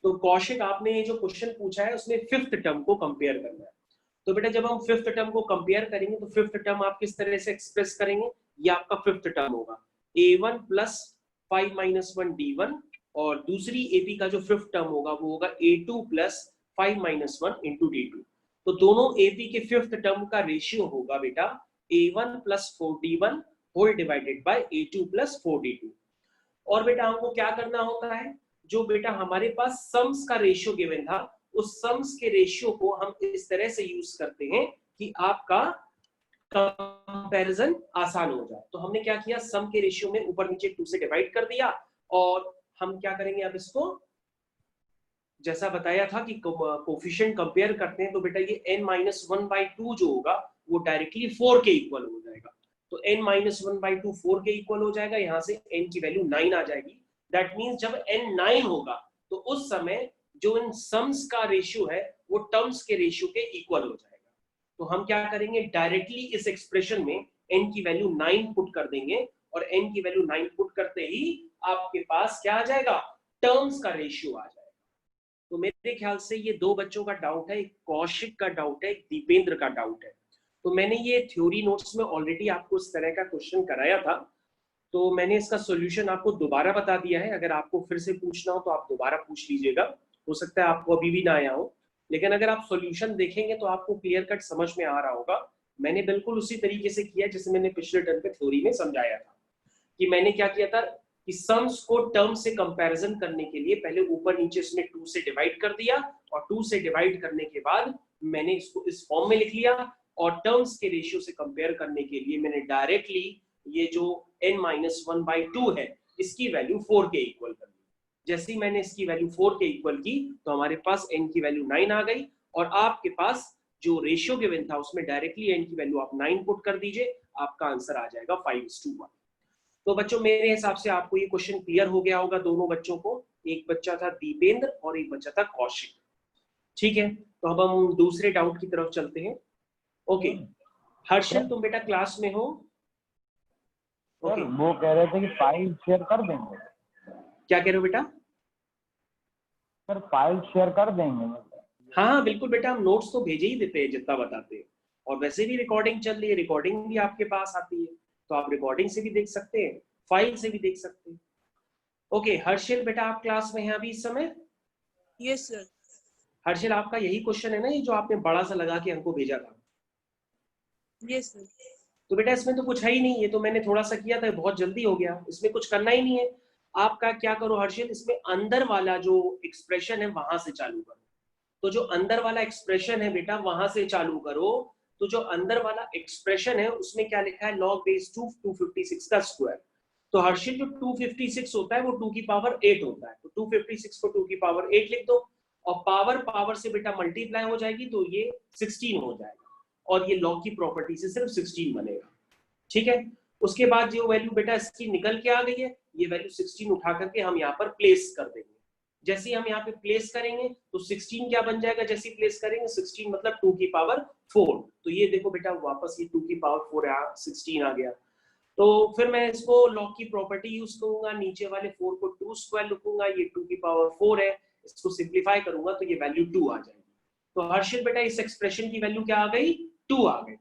तो कौशिक आपने ये जो क्वेश्चन पूछा है उसमें फिफ्थ टर्म को कंपेयर करना है। तो बेटा जब हम फिफ्थ टर्म को कंपेयर करेंगे तो फिफ्थ टर्म आप किस तरह से एक्सप्रेस करेंगे, ये आपका फिफ्थ टर्म होगा a1 प्लस 5 माइनस 1 d1, और दूसरी एपी का जो फिफ्थ टर्म होगा वो होगा a2 plus 5 minus 1 into d2। तो दोनों एपी के फिफ्थ टर्म का रेशियो होगा बेटा a1 plus 4d1 whole divided by a2 plus 4d2। और बेटा हमको क्या करना होता है, जो बेटा हमारे पास सम्स का रेशियो गिवन था उस सम्स के रेशियो को हम इस तरह से यूज करते हैं कि आपका कंपैरिजन आसान हो जाए। तो हमने क्या किया, सम के रेशियो में ऊपर नीचे 2 से डिवाइड कर दिया, और हम क्या करेंगे अब इसको जैसा बताया था कि कोफिशिएंट कंपेयर करते हैं, तो बेटा ये n-1/2 जो होगा वो डायरेक्टली 4 के इक्वल हो जाएगा। तो n-1/2 4 के इक्वल हो जाएगा, यहां से n की वैल्यू 9 आ जाएगी। दैट मींस जब n 9 होगा तो उस समय जो इन सम्स का रेशियो है वो टर्म्स के रेशियो के इक्वल हो जाएगा। तो हम क्या करेंगे, डायरेक्टली इस एक्सप्रेशन में n की वैल्यू 9 पुट कर देंगे, और n की वैल्यू 9 पुट करते ही आपके पास क्या आ जाएगा, टर्म्स का रेशियो आ जाएगा। तो मेरे ख्याल से ये दो बच्चों का डाउट है, एक कौशिक का डाउट है, एक दीपेंद्र का डाउट है। तो मैंने ये थ्योरी नोट्स में ऑलरेडी आपको इस तरह का क्वेश्चन कराया था, तो मैंने इसका सॉल्यूशन आपको दोबारा बता दिया है। अगर आपको फिर से पूछना हो तो आप दोबारा पूछ लीजिएगा, हो सकता है आपको अभी भी ना आया हो, लेकिन अगर आप सॉल्यूशन देखेंगे तो आपको क्लियर कट समझ में आ रहा होगा। मैंने बिल्कुल उसी तरीके से किया जैसे मैंने पिछले टर्म पे थ्योरी में समझाया था, कि मैंने क्या किया था कि सम्स को टर्म से कंपैरिजन करने के लिए पहले ऊपर नीचे इसमें 2 से डिवाइड कर दिया, और 2 से डिवाइड करने के बाद मैंने इसको इस फॉर्म में लिख लिया, और टर्म्स के रेशियो से कंपेयर करने के लिए मैंने डायरेक्टली ये जो n-1/2 है इसकी वैल्यू 4 के इक्वल कर दी। जैसे ही मैंने इसकी वैल्यू 4 के इक्वल की तो हमारे पास n की वैल्यू 9 आ गई, और आपके पास जो रेशियो गिवन था उसमें डायरेक्टली n की वैल्यू आप 9 पुट कर दीजिए, आपका आंसर आ जाएगा 5:1। तो बच्चों मेरे हिसाब से आपको ये क्वेश्चन क्लियर हो गया होगा दोनों बच्चों को। एक बच्चा था दीपेंद्र और एक बच्चा था कौशिक। ठीक है, तो अब हम दूसरे डाउट की तरफ चलते हैं। ओके, हर्षल तुम बेटा क्लास में हो? ओके, वो कह रहे थे कि फाइल शेयर कर देंगे। क्या कह रहे हो बेटा? सर फाइल शेयर कर देंगे। हाँ बिल्कुल बेटा, हम नोट्स तो भेजे ही देते हैं जितना बताते हैं, और वैसे भी रिकॉर्डिंग चल रही है, रिकॉर्डिंग भी आपके पास आती है, तो आप रिकॉर्डिंग से भी देख सकते हैं, फाइल से भी देख सकते हैं। ओके हर्षल बेटा आप क्लास में हैं अभी इस समय? Yes sir. हर्षल आपका यही क्वेश्चन है ना, ये जो आपने बड़ा सा लगा के हमको भेजा था? Yes sir. तो बेटा इसमें तो कुछ है ही नहीं, ये तो मैंने थोड़ा सा किया था, बहुत जल्दी हो गया, इसमें कुछ करना ही नहीं है। आपका क्या करो हर्षल, इसमें अंदर वाला जो एक्सप्रेशन है वहां से चालू करो। तो जो अंदर वाला एक्सप्रेशन है बेटा वहां से चालू करो। तो जो अंदर वाला एक्सप्रेशन है उसमें क्या लिखा है, log base 2 256 का स्क्वायर। तो हर्षिल जो 256 होता है वो 2 की पावर 8 होता है, तो 256 को 2 की पावर 8 लिख दो, और पावर पावर से बेटा मल्टीप्लाई हो जाएगी तो ये 16 हो जाएगा, और ये लॉग की प्रॉपर्टी से सिर्फ 16 बनेगा। ठीक है, उसके बाद जो वैल्यू बेटा इसकी निकल के आ गई है, ये वैल्यू 16 उठा करके हम यहाँ पर प्लेस कर देंगे। जैसे ही हम यहाँ पे प्लेस करेंगे तो 16 क्या बन जाएगा, जैसे ही प्लेस करेंगे 16 मतलब 2 की पावर 4। तो ये देखो बेटा वापस ये 2 की पावर 4 16 आ गया। तो फिर मैं इसको लॉग की प्रॉपर्टी यूज करूंगा, नीचे वाले 4 को 2 स्क्वायर लिखूंगा, ये 2 की पावर 4 है, इसको सिंप्लीफाई करूंगा तो ये वैल्यू 2 आ जाएगी। तो हर्षिल बेटा इस एक्सप्रेशन की वैल्यू क्या आ गई, 2 आ गई।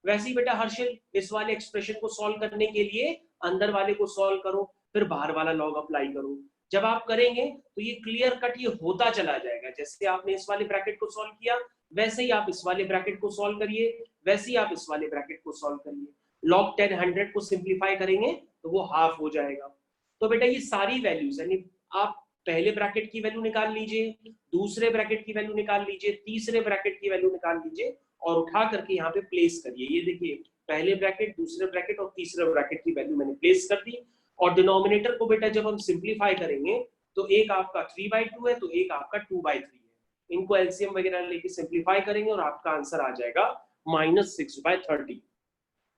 वैसे ही बेटा हर्षिल इस वाले एक्सप्रेशन को सॉल्व करने के लिए अंदर वाले को सॉल्व करो, फिर बाहर वाला लॉग अप्लाई करो। जब आप करेंगे तो ये क्लियर कट ये होता चला जाएगा, जैसे आपने इस वाले ब्रैकेट को सॉल्व किया वैसे ही आप इस वाले ब्रैकेट को सॉल्व करिए, वैसे ही आप इस वाले ब्रैकेट को सॉल्व करिए। log 10 100 को सिंप्लीफाई करेंगे तो वो हाफ हो जाएगा। तो बेटा ये सारी वैल्यूज यानी आप पहले ब्रैकेट की वैल्यू निकाल लीजिए, दूसरे ब्रैकेट की वैल्यू निकाल लीजिए, तीसरे ब्रैकेट की वैल्यू निकाल लीजिए, और उठा करके यहाँ पे प्लेस करिए। ये देखिए पहले ब्रैकेट, दूसरे ब्रैकेट और तीसरे ब्रैकेट की वैल्यू मैंने प्लेस कर दी, और डिनोमिनेटर को बेटा जब हम सिंप्लीफाई करेंगे तो एक आपका 3/2 है तो एक आपका 2/3 है। इनको एलसीएम वगैरह लेके सिंप्लीफाई करेंगे और आपका आंसर आ जाएगा -6/30।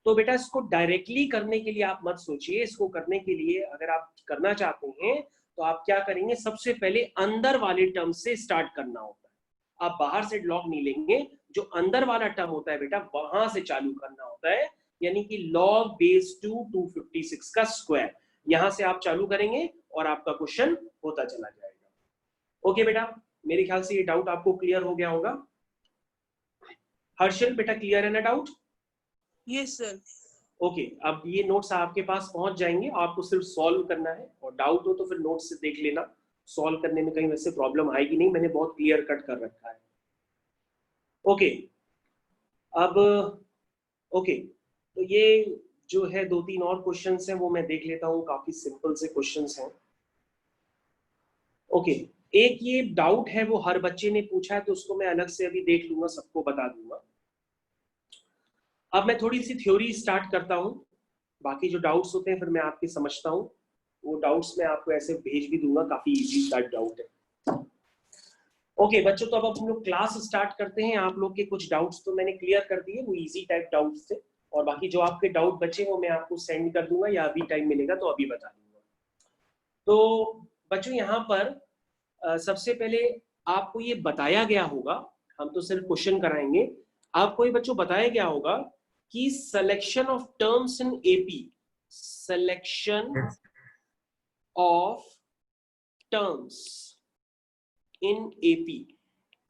तो बेटा इसको डायरेक्टली करने के लिए आप मत सोचिए, इसको करने के लिए अगर आप करना चाहते हैं तो आप क्या करेंगे, सबसे पहले अंदर वाले टर्म से स्टार्ट करना होता है। आप बाहर से लॉग नहीं लेंगे, जो अंदर वाला टर्म होता है बेटा वहां से चालू करना होता है, यानी कि log base 2 256 का स्क्वायर, यहां से आप चालू करेंगे और आपका क्वेश्चन होता चला जाएगा। ओके बेटा, मेरे ख्याल से ये डाउट आपको क्लियर हो गया होगा। हर्षल बेटा, क्लियर है ना डाउट? Yes, sir. ओके, अब ये नोट्स आपके पास पहुंच जाएंगे, आपको सिर्फ सॉल्व करना है, और डाउट हो तो फिर नोट्स से देख लेना, सॉल्व करने में कहीं वैसे प्रॉब्लम आएगी नहीं, मैंने बहुत क्लियर कट कर रखा है। ओके, अब ओके, तो ये जो है 2-3 और क्वेश्चंस हैं वो मैं देख लेता हूँ, काफी सिंपल से क्वेश्चंस हैं। ओके, एक ये डाउट है वो हर बच्चे ने पूछा है, तो उसको मैं अलग से अभी देख लूंगा, सबको बता दूंगा। अब मैं थोड़ी सी थ्योरी स्टार्ट करता हूँ, बाकी जो डाउट्स होते हैं फिर मैं आपके समझता हूँ, वो डाउट्स मैं आपको ऐसे भेज भी दूंगा, काफी इजी टाइप डाउट है। ओके बच्चों, तो अब हम लोग क्लास स्टार्ट करते हैं। आप लोग के कुछ डाउट्स तो मैंने क्लियर कर दिए, वो इजी टाइप डाउट्स थे, और बाकी जो आपके डाउट बचे वो मैं आपको सेंड कर दूंगा, या अभी टाइम मिलेगा तो अभी बता दूंगा। तो बच्चों यहाँ पर सबसे पहले आपको ये बताया गया होगा, हम तो सिर्फ क्वेश्चन कराएंगे, आपको ये बच्चों बताया गया होगा कि selection of terms in AP, selection of terms in AP,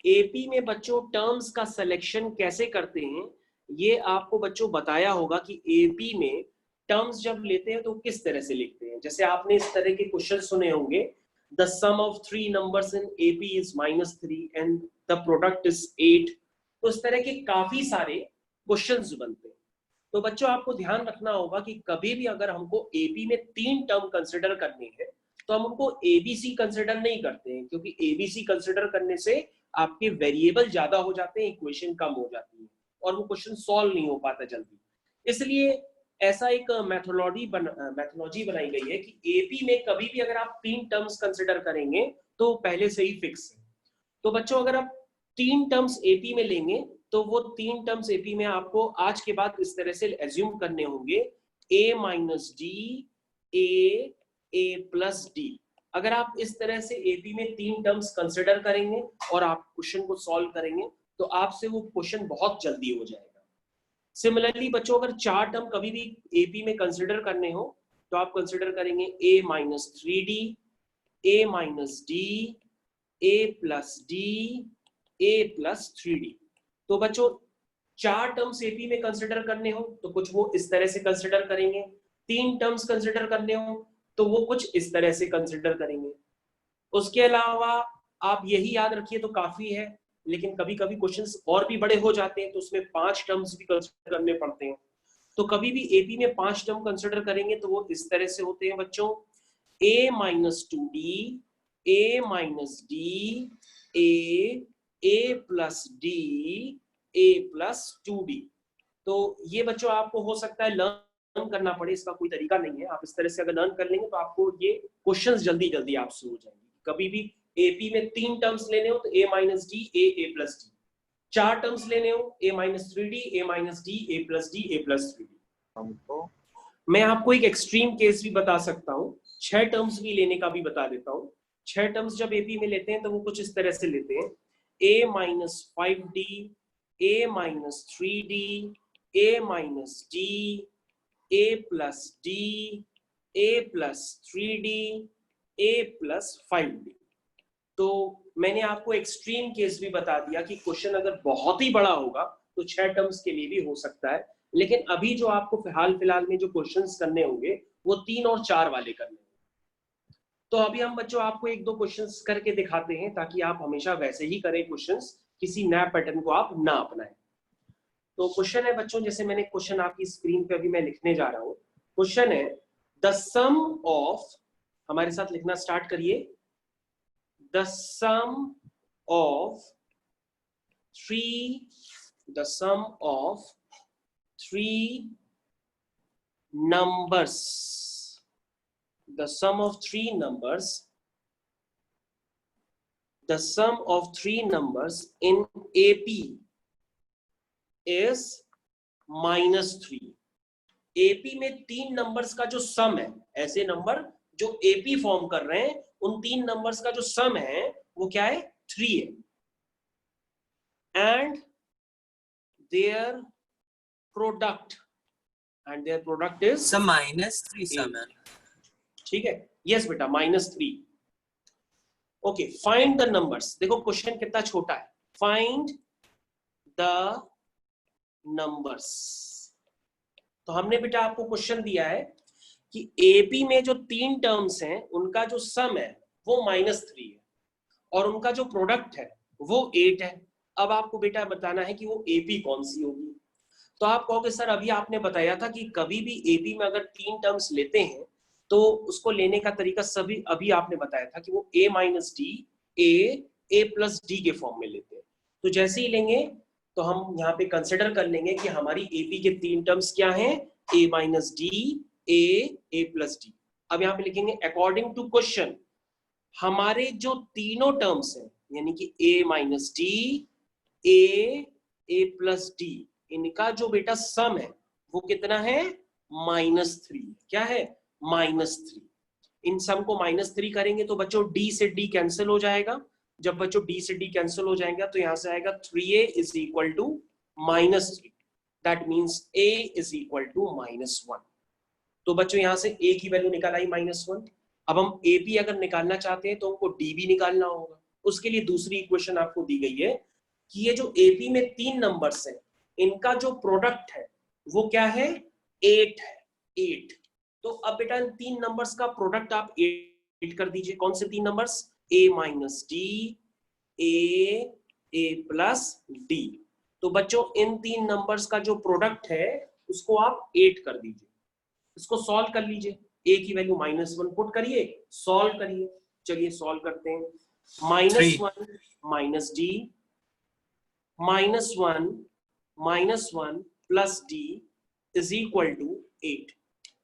AP में बच्चों टर्म्स का सिलेक्शन कैसे करते हैं, ये आपको बच्चों बताया होगा कि एपी में टर्म्स जब लेते हैं तो किस तरह से लिखते हैं। जैसे आपने इस तरह के क्वेश्चन सुने होंगे, the sum of 3 numbers in AP is -3 and the product is 8, तो इस तरह के काफी सारे क्वेश्चंस बनते हैं। तो बच्चों आपको ध्यान रखना होगा कि कभी भी अगर हमको एपी में 3 टर्म कंसिडर करने हैं तो हम उनको एबीसी कंसिडर नहीं करते हैं, क्योंकि एबीसी कंसिडर करने से आपके वेरिएबल ज्यादा हो जाते हैं, इक्वेशन कम हो जाती है, और वो क्वेश्चन सॉल्व नहीं हो पाता जल्दी। इसलिए ऐसा एक मैथोलॉजी बनाई गई है कि एपी में कभी भी अगर आप 3 टर्म्स कंसिडर करेंगे तो पहले से ही फिक्स है। तो बच्चों अगर आप 3 टर्म्स एपी में लेंगे तो वो 3 टर्म्स एपी में आपको आज के बाद इस तरह से एज्यूम करने होंगे, a minus d, a plus D. अगर आप इस तरह से एपी में 3 टर्म्स कंसिडर करेंगे और आप क्वेश्चन को सॉल्व करेंगे तो आपसे वो क्वेश्चन बहुत जल्दी हो जाएगा। सिमिलरली बच्चों अगर 4 टर्म कभी भी एपी में कंसिडर करने हो तो आप कंसिडर करेंगे a minus 3d, a minus d, a plus D, a plus 3d। तो बच्चों 4 टर्म्स एपी में कंसिडर करने हो तो कुछ वो इस तरह से कंसिडर करेंगे, 3 टर्म्स कंसिडर करने हो तो वो कुछ इस तरह से कंसिडर करेंगे। उसके अलावा आप यही याद रखिए तो काफी है, लेकिन कभी कभी क्वेश्चंस और भी बड़े हो जाते हैं तो उसमें 5 टर्म्स भी कंसिडर करने पड़ते हैं। तो कभी भी एपी में 5 टर्म कंसिडर करेंगे तो वो इस तरह से होते हैं बच्चों, a minus 2d, a minus d, a plus D, a plus 2d। तो ये बच्चों आपको हो सकता है लर्न करना पड़े, इसका कोई तरीका नहीं है, आप इस तरह से अगर लर्न कर लेंगे तो आपको ये क्वेश्चंस जल्दी जल्दी आपसे हो जाएंगे। कभी भी एपी में 3 टर्म्स लेने हो तो a minus d, a plus D, 4 terms लेने हो a minus 3d, a minus d, a plus D, a plus 3d। मैं आपको एक एक्सट्रीम केस भी बता सकता हूँ, 6 टर्म्स भी लेने का भी बता देता हूँ। 6 टर्म्स जब एपी में लेते हैं तो वो कुछ इस तरह से लेते हैं, a minus 5d, a minus 3d, a minus d, a plus D, a plus 3d, a plus 5d। तो मैंने आपको एक्सट्रीम केस भी बता दिया कि क्वेश्चन अगर बहुत ही बड़ा होगा तो 6 टर्म्स के लिए भी हो सकता है, लेकिन अभी जो आपको फिलहाल में जो क्वेश्चंस करने होंगे वो 3 और 4 वाले करने होंगे। तो अभी हम बच्चों आपको 1-2 क्वेश्चंस करके दिखाते हैं ताकि आप हमेशा वैसे ही करें क्वेश्चंस, किसी नया पैटर्न को आप ना अपनाएं। तो क्वेश्चन है बच्चों, जैसे मैंने क्वेश्चन आपकी स्क्रीन पे अभी मैं लिखने जा रहा हूं। क्वेश्चन है द सम ऑफ, हमारे साथ लिखना स्टार्ट करिए, the sum of 3 numbers, the sum of 3 numbers in AP is -3। AP में 3 नंबर्स का जो सम है, ऐसे नंबर जो AP फॉर्म कर रहे हैं उन 3 नंबर्स का जो सम है वो क्या है, 3 है, एंड देयर प्रोडक्ट इज -3 सम है। ठीक है, यस बेटा -3। Okay, find the numbers. देखो क्वेश्चन कितना छोटा है, फाइंड द नंबर्स। तो हमने बेटा आपको क्वेश्चन दिया है कि एपी में जो 3 टर्म्स हैं उनका जो सम है वो -3 है और उनका जो प्रोडक्ट है वो 8 है। अब आपको बेटा बताना है कि वो एपी कौन सी होगी। तो आप कहोगे सर अभी आपने बताया था कि कभी भी एपी में अगर 3 टर्म्स लेते हैं तो उसको लेने का तरीका सभी अभी आपने बताया था कि वो a minus d a plus D के फॉर्म में लेते हैं। तो जैसे ही लेंगे तो हम यहाँ पे कंसिडर कर लेंगे कि हमारी एपी के 3 टर्म्स क्या हैं, a minus d a plus D. अब यहाँ पे लिखेंगे अकॉर्डिंग टू क्वेश्चन हमारे जो तीनों टर्म्स हैं यानी कि a minus d a plus D, इनका जो बेटा सम है वो कितना है, -3। क्या है, -3। इन सम को -3 करेंगे तो बच्चों d से d कैंसिल हो जाएगा। जब बच्चों d से d कैंसिल हो जाएगा तो यहां से आएगा 3a is equal to -3। That means a is equal to -1। तो बच्चों यहां से a की वैल्यू निकाल आई -1। अब हम AP अगर निकालना चाहते हैं तो हमको D भी निकालना होगा। उसके लिए दूसरी इक्वेशन आपको दी गई है कि ये जो AP में 3 नंबर्स हैं इनका जो प्रोडक्ट है वो क्या है, 8 है, 8। तो अब बेटा इन 3 नंबर्स का प्रोडक्ट आप 8 कर दीजिए। कौन से 3 numbers, a minus d a plus D. तो बच्चों इन 3 नंबर्स का जो प्रोडक्ट है उसको आप 8 कर दीजिए। इसको सॉल्व कर लीजिए, a की वैल्यू -1 पुट करिए, सॉल्व करिए। चलिए सॉल्व करते हैं। -1 minus D -1 plus D is equal to 8।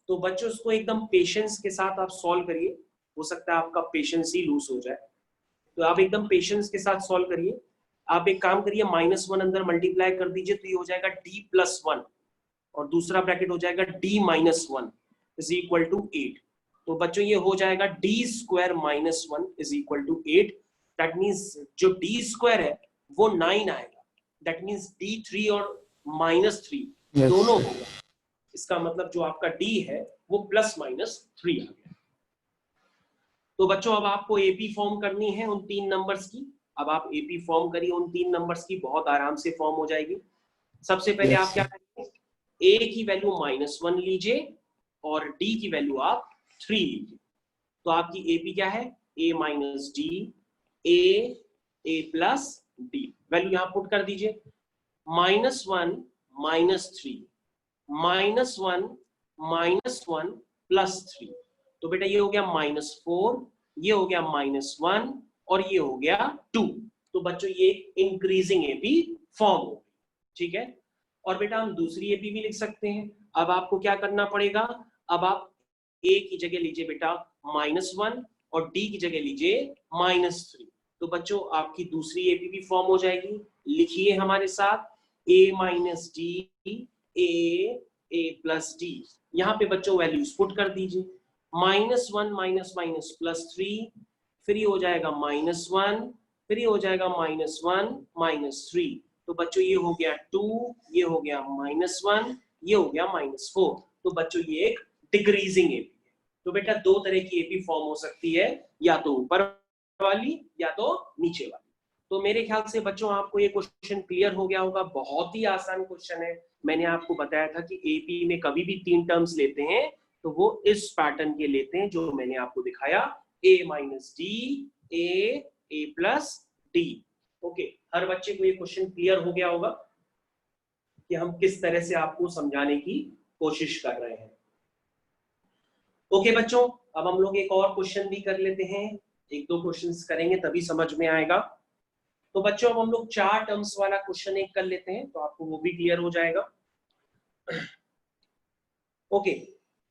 तो बच्चों इसको एकदम पेशेंस के साथ आप सॉल्व करिए। हो सकता है आपका पेशेंस ही लूज हो जाए, तो आप एकदम पेशेंस के साथ सॉल्व करिए। आप एक काम करिए, -1 अंदर मल्टीप्लाई कर दीजिए तो ये हो जाएगा d प्लस 1 और दूसरा ब्रैकेट हो जाएगा d minus 1 is equal to 8। तो बच्चों ये हो जाएगा d square minus 1 is equal to 8। That means जो d स्क्वायर है वो 9 आएगा। दैट मीन्स d3 और -3 दोनों होगा। इसका मतलब जो आपका d है वो +-3 आ गया। तो बच्चों अब आपको एपी फॉर्म करनी है उन 3 नंबर्स की। अब आप एपी फॉर्म करिए उन 3 नंबर्स की, बहुत आराम से फॉर्म हो जाएगी। सबसे पहले आप क्या करेंगे, a की वैल्यू -1 लीजिए और d की वैल्यू आप 3 लीजिए। तो आपकी एपी क्या है, a minus d a plus D. Value यहां पुट कर दीजिए, -1 -3 -1 +3। तो बेटा ये हो गया -4, ये हो गया -1 और ये हो गया 2। तो बच्चों ये इंक्रीजिंग एपी फॉर्म हो गई, ठीक है। और बेटा हम दूसरी एपी भी लिख सकते हैं। अब आपको क्या करना पड़ेगा, अब आप a की जगह लीजिए बेटा -1 और d की जगह लीजिए -3। तो बच्चों आपकी दूसरी एपी भी फॉर्म हो जाएगी। लिखिए हमारे साथ, a minus d a plus D. यहाँ पे बच्चों वैल्यूज पुट कर दीजिए, -1 +3, फिर ये हो जाएगा -1, फिर ये हो जाएगा -1 -3। तो बच्चों ये हो गया 2, ये हो गया -1, ये हो गया -4। तो बच्चों ये एक डिक्रीजिंग एपी है। तो बेटा 2 तरह की एपी फॉर्म हो सकती है, या तो ऊपर वाली या तो नीचे वाली। तो मेरे ख्याल से बच्चों आपको ये क्वेश्चन क्लियर हो गया होगा। बहुत ही आसान क्वेश्चन है। मैंने आपको बताया था कि एपी में कभी भी 3 टर्म्स लेते हैं तो वो इस पैटर्न के लेते हैं जो मैंने आपको दिखाया, a minus d a plus d. Okay, हर बच्चे को ये क्वेश्चन क्लियर हो गया होगा कि हम किस तरह से आपको समझाने की कोशिश कर रहे हैं। ओके बच्चों, अब हम लोग एक और क्वेश्चन भी कर लेते हैं। 1-2 क्वेश्चंस करेंगे तभी समझ में आएगा। तो बच्चों अब हम लोग 4 टर्म्स वाला क्वेश्चन एक कर लेते हैं तो आपको वो भी क्लियर हो जाएगा। ओके,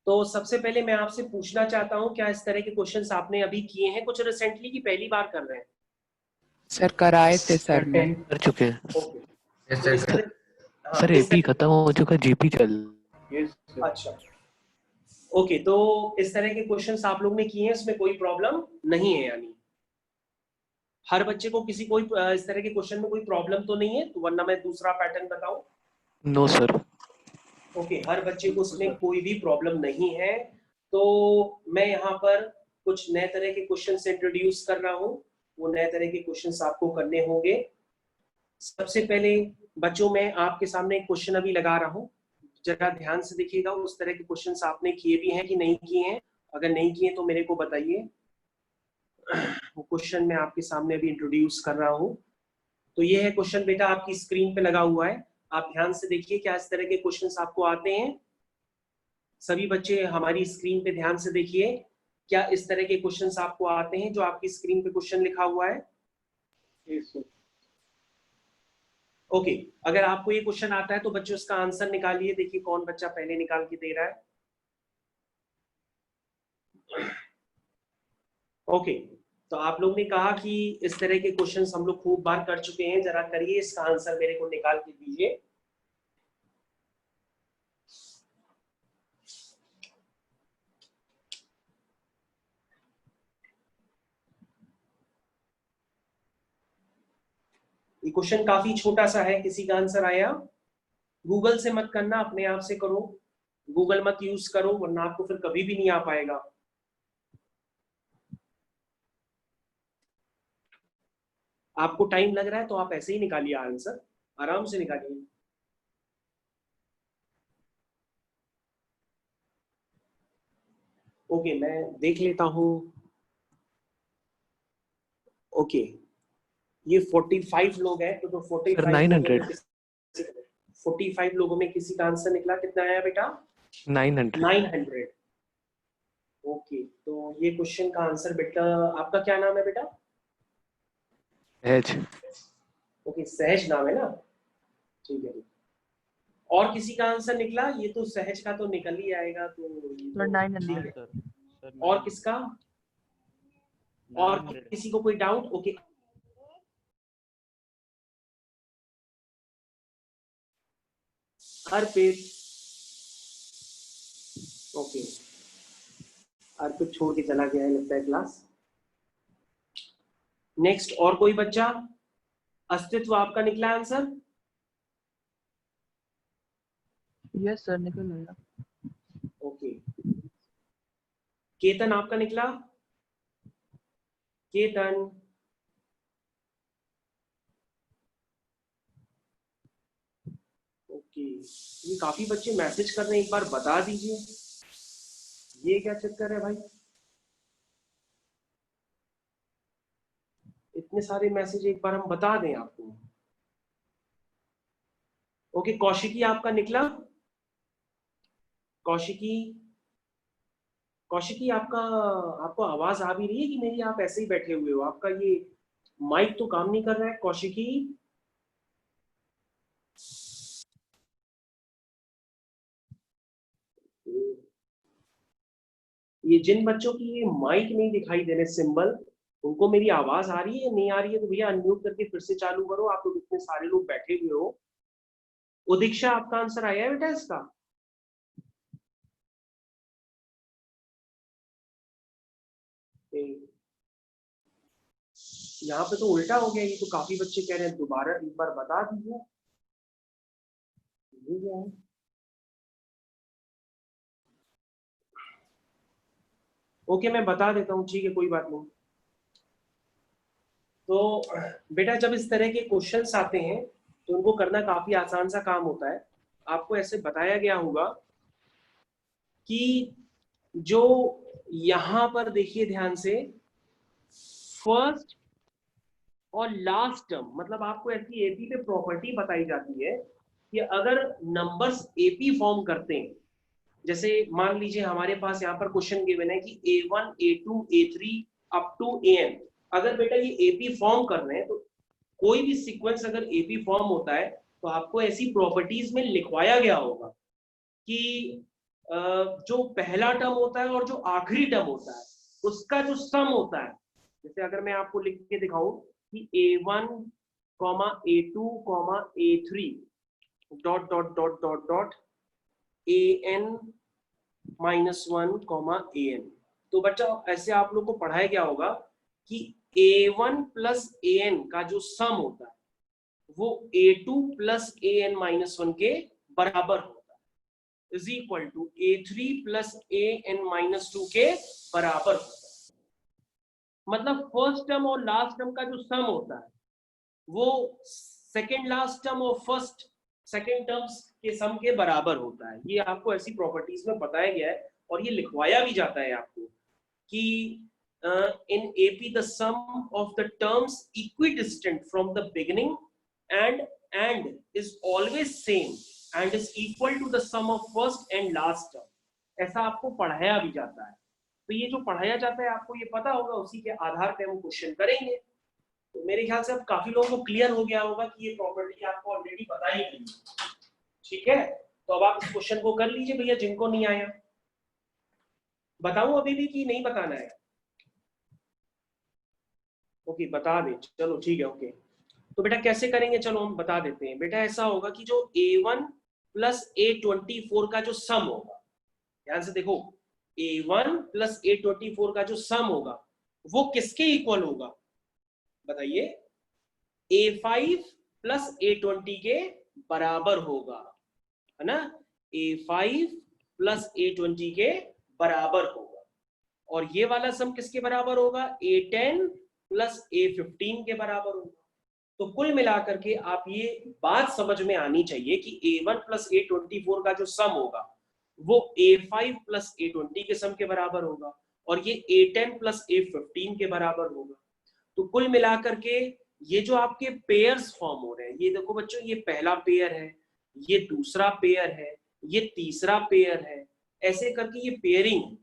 तो सबसे पहले मैं आपसे पूछना चाहता हूं, क्या इस तरह के क्वेश्चंस आपने अभी किए हैं कुछ रिसेंटली की पहली बार कर रहे हैं? सर कराए थे सर, मैं कर चुके हैं। ओके, सर एपी खत्म हो चुका, जीपी चल। अच्छा, ओके, तो इस तरह के क्वेश्चंस आप लोग ने किए हैं, इसमें कोई प्रॉब्लम नहीं है? यानी हर बच्चे को किसी कोई इस तरह के क्वेश्चन में कोई प्रॉब्लम तो नहीं है? तो वरना मैं दूसरा पैटर्न बताऊं। No sir. ओके, हर बच्चे को उसमें कोई भी प्रॉब्लम नहीं है। तो मैं यहाँ पर कुछ नए तरह के क्वेश्चन इंट्रोड्यूस कर रहा हूँ वो नए तरह के क्वेश्चंस आपको करने होंगे। सबसे पहले बच्चों, मैं आपके सामने एक क्वेश्चन अभी लगा रहा हूँ, जरा ध्यान से देखिएगा। उस तरह के क्वेश्चंस आपने किए भी हैं कि नहीं किए हैं? अगर नहीं किए तो मेरे को बताइए। वो क्वेश्चन मैं आपके सामने अभी इंट्रोड्यूस कर रहा हूँ। तो ये है क्वेश्चन बेटा, आपकी स्क्रीन पे लगा हुआ है। आप ध्यान से देखिए क्या इस तरह के क्वेश्चंस आपको आते हैं। सभी बच्चे हमारी स्क्रीन पे ध्यान से देखिए, क्या इस तरह के क्वेश्चंस आपको आते हैं जो आपकी स्क्रीन पे क्वेश्चन लिखा हुआ है? ओके, अगर आपको ये क्वेश्चन आता है तो बच्चों इसका आंसर निकालिए। देखिए कौन बच्चा पहले निकाल के दे रहा है। ओके, तो आप लोग ने कहा कि इस तरह के क्वेश्चंस हम लोग खूब बार कर चुके हैं। जरा करिए, इसका आंसर मेरे को निकाल के दीजिए। ये क्वेश्चन काफी छोटा सा है। किसी का आंसर आया? गूगल से मत करना, अपने आप से करो। गूगल मत यूज करो, वरना आपको फिर कभी भी नहीं आ पाएगा। आपको टाइम लग रहा है तो आप ऐसे ही निकालिए आंसर, आराम से निकालिए। ओके, मैं देख लेता हूं। ओके, ये 45 लोग हैं, तो 45 900 45 लोगों में किसी का आंसर निकला। कितना आया बेटा? 900 900। ओके, तो ये क्वेश्चन का आंसर बेटा, आपका क्या नाम है बेटा? एज ओके, सहज नाम है ना? ठीक है। और किसी का आंसर निकला? ये तो सहज का तो निकल ही आएगा, तो सर 900। और किसका? और किसी को कोई डाउट? ओके, अर्पित। ओके, अर्पित छोड़ के चला गया है लगता है क्लास। नेक्स्ट, और कोई बच्चा? अस्तित्व आपका निकला आंसर? यस सर, निकल गया। ओके, केतन आपका निकला? केतन, ओके। ये काफी बच्चे मैसेज कर रहे हैं, एक बार बता दीजिए ये क्या चक्कर है भाई? इतने सारे मैसेज एक बार हम बता दें आपको। ओके, कौशिकी आपका निकला? कौशिकी, कौशिकी आपका, आपको आवाज आ भी रही है कि मेरी? आप ऐसे ही बैठे हुए हो, आपका ये माइक तो काम नहीं कर रहा है। कौशिकी, ये जिन बच्चों की ये माइक नहीं दिखाई दे रहे सिंबल, उनको मेरी आवाज आ रही है नहीं आ रही है? तो भैया अनम्यूट करके फिर से चालू करो। आप लोग इतने सारे लोग बैठे हुए हो। उदीक्षा, आपका आंसर आया है बेटा इसका? यहाँ पे तो उल्टा हो गया। ये तो काफी बच्चे कह रहे हैं दोबारा एक बार बता दीजिए। ये क्या है? ओके, मैं बता देता हूँ, ठीक है, कोई बात नहीं। तो बेटा जब इस तरह के क्वेश्चंस आते हैं तो उनको करना काफी आसान सा काम होता है। आपको ऐसे बताया गया होगा कि जो यहां पर देखिए ध्यान से, फर्स्ट और लास्ट टर्म, मतलब आपको ऐसी एपी पे प्रॉपर्टी बताई जाती है कि अगर नंबर्स एपी फॉर्म करते हैं, जैसे मान लीजिए हमारे पास यहाँ पर क्वेश्चन गिवन है कि A1, A2, A3 up to AN। अगर बेटा ये एपी फॉर्म कर रहे हैं तो कोई भी सीक्वेंस अगर एपी फॉर्म होता है तो आपको ऐसी प्रॉपर्टीज में लिखवाया गया होगा कि जो पहला टर्म होता है और जो आखिरी टर्म होता है उसका जो सम होता है, जैसे अगर मैं आपको लिख के दिखाऊं कि A1, A2, A3 dot dot dot dot dot AN -1, AN, तो बच्चा ऐसे आप लोग को पढ़ाया गया होगा कि A1 प्लस AN का जो सम होता है वो A2 प्लस AN -1 के बराबर होता है, is equal to A3 plus AN -2 के बराबर होता है। मतलब फर्स्ट टर्म और लास्ट टर्म का जो सम होता है वो सेकेंड लास्ट टर्म और फर्स्ट सेकेंड टर्म्स के सम के बराबर होता है। ये आपको ऐसी प्रॉपर्टीज में बताया गया है और ये लिखवाया भी जाता है आपको कि in AP the sum of the terms equidistant from the beginning and is always same and is equal to the sum of first and last term। ऐसा आपको पढ़ाया भी जाता है। तो ये जो पढ़ाया जाता है आपको ये पता होगा, उसी के आधार पे हम क्वेश्चन करेंगे। तो मेरे ख्याल से अब काफी लोगों को क्लियर हो गया होगा कि ये प्रॉपर्टी आपको ऑलरेडी पता ही थी। ठीक है, तो अब आप इस क्वेश्चन को कर लीजिए भैया, जिनको नहीं आया। बताऊं अभी भी कि नहीं बताना है? ओके बता दे, चलो ठीक है। ओके तो बेटा कैसे करेंगे, चलो हम बता देते हैं। बेटा ऐसा होगा कि जो A1 प्लस A24 का जो सम होगा, ध्यान से देखो, A1 प्लस A24 का जो सम होगा वो किसके इक्वल होगा बताइए? A5 प्लस A20 के बराबर होगा, है ना? A5 प्लस A20 के बराबर होगा। और ये वाला सम किसके बराबर होगा? A10 प्लस A15 के बराबर होगा। तो कुल मिलाकर के आप ये बात समझ में आनी चाहिए कि A1 प्लस A24 का जो सम होगा वो A5 प्लस A20 के सम के बराबर होगा और ये A10 प्लस A15 के बराबर होगा। तो कुल मिलाकर के ये जो आपके पेयर्स फॉर्म हो रहे हैं, ये देखो बच्चों, ये पहला पेयर है, ये दूसरा पेयर है, ये तीसरा पेयर है, ऐसे करके ये पेयरिंग।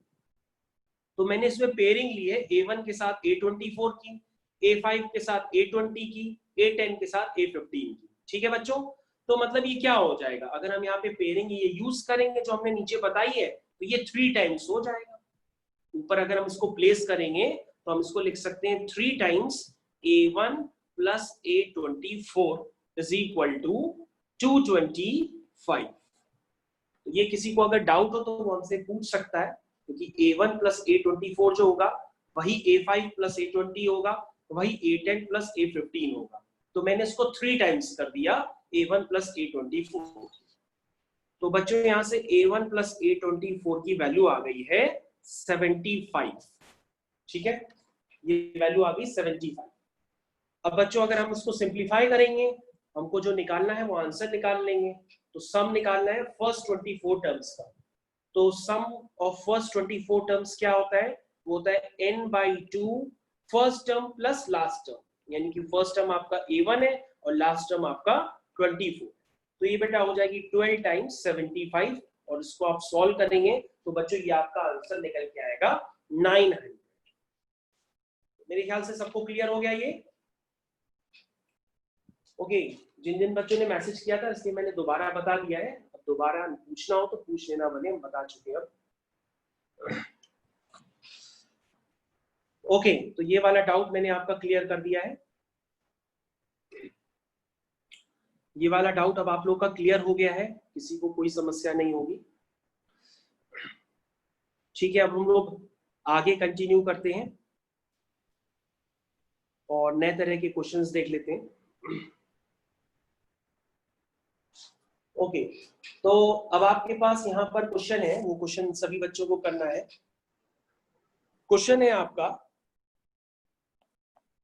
तो मैंने इसमें पेयरिंग ली है A1 के साथ A24 की, A5 के साथ A20 की, A10 के साथ A15 की। ठीक है बच्चों, तो मतलब ये क्या हो जाएगा, अगर हम यहाँ पे पेयरिंग ये यूज करेंगे जो हमने नीचे बताई है, तो ये 3 टाइम्स हो जाएगा। ऊपर अगर हम इसको प्लेस करेंगे तो हम इसको लिख सकते हैं 3 times A1 plus A24 is equal to 225। ये किसी को अगर डाउट हो तो वो हमसे पूछ सकता है, क्योंकि A1 प्लस A24 जो होगा वही A5 प्लस A20 होगा, वही A10 प्लस A15 होगा। तो मैंने इसको 3 टाइम्स कर दिया A1 प्लस A24। तो बच्चों यहां से A1 प्लस A24 की वैल्यू आ गई है 75। ठीक है, ये वैल्यू आ गई 75। अब बच्चों अगर हम उसको सिंप्लीफाई करेंगे, हमको जो निकालना है वो आंसर निकाल लेंगे। तो सम निकालना है फर्स्ट 24 टर्म्स का। तो सम ऑफ फर्स्ट 24 टर्म्स क्या होता है? वो होता है n/2 first term plus last term, यानी कि फर्स्ट टर्म आपका A1 है और लास्ट टर्म आपका 24। तो ये बेटा हो जाएगी 12 टाइम्स 75 और इसको आप सॉल्व करेंगे तो बच्चों ये आपका आंसर निकल के आएगा 900। मेरे ख्याल से सबको क्लियर हो गया ये। ओके, जिन जिन बच्चों ने मैसेज किया था इसलिए मैंने दोबारा बता दिया है। अब दोबारा पूछना हो तो पूछ लेना, भले हम बता चुके हैं अब। ओके, तो ये वाला डाउट मैंने आपका क्लियर कर दिया है। ये वाला डाउट अब आप लोग का क्लियर हो गया है, किसी को कोई समस्या नहीं होगी। ठीक है, अब हम लोग आगे कंटिन्यू करते हैं और नए तरह के क्वेश्चंस देख लेते हैं। ओके, तो अब आपके पास यहाँ पर क्वेश्चन है, वो क्वेश्चन सभी बच्चों को करना है। क्वेश्चन है आपका,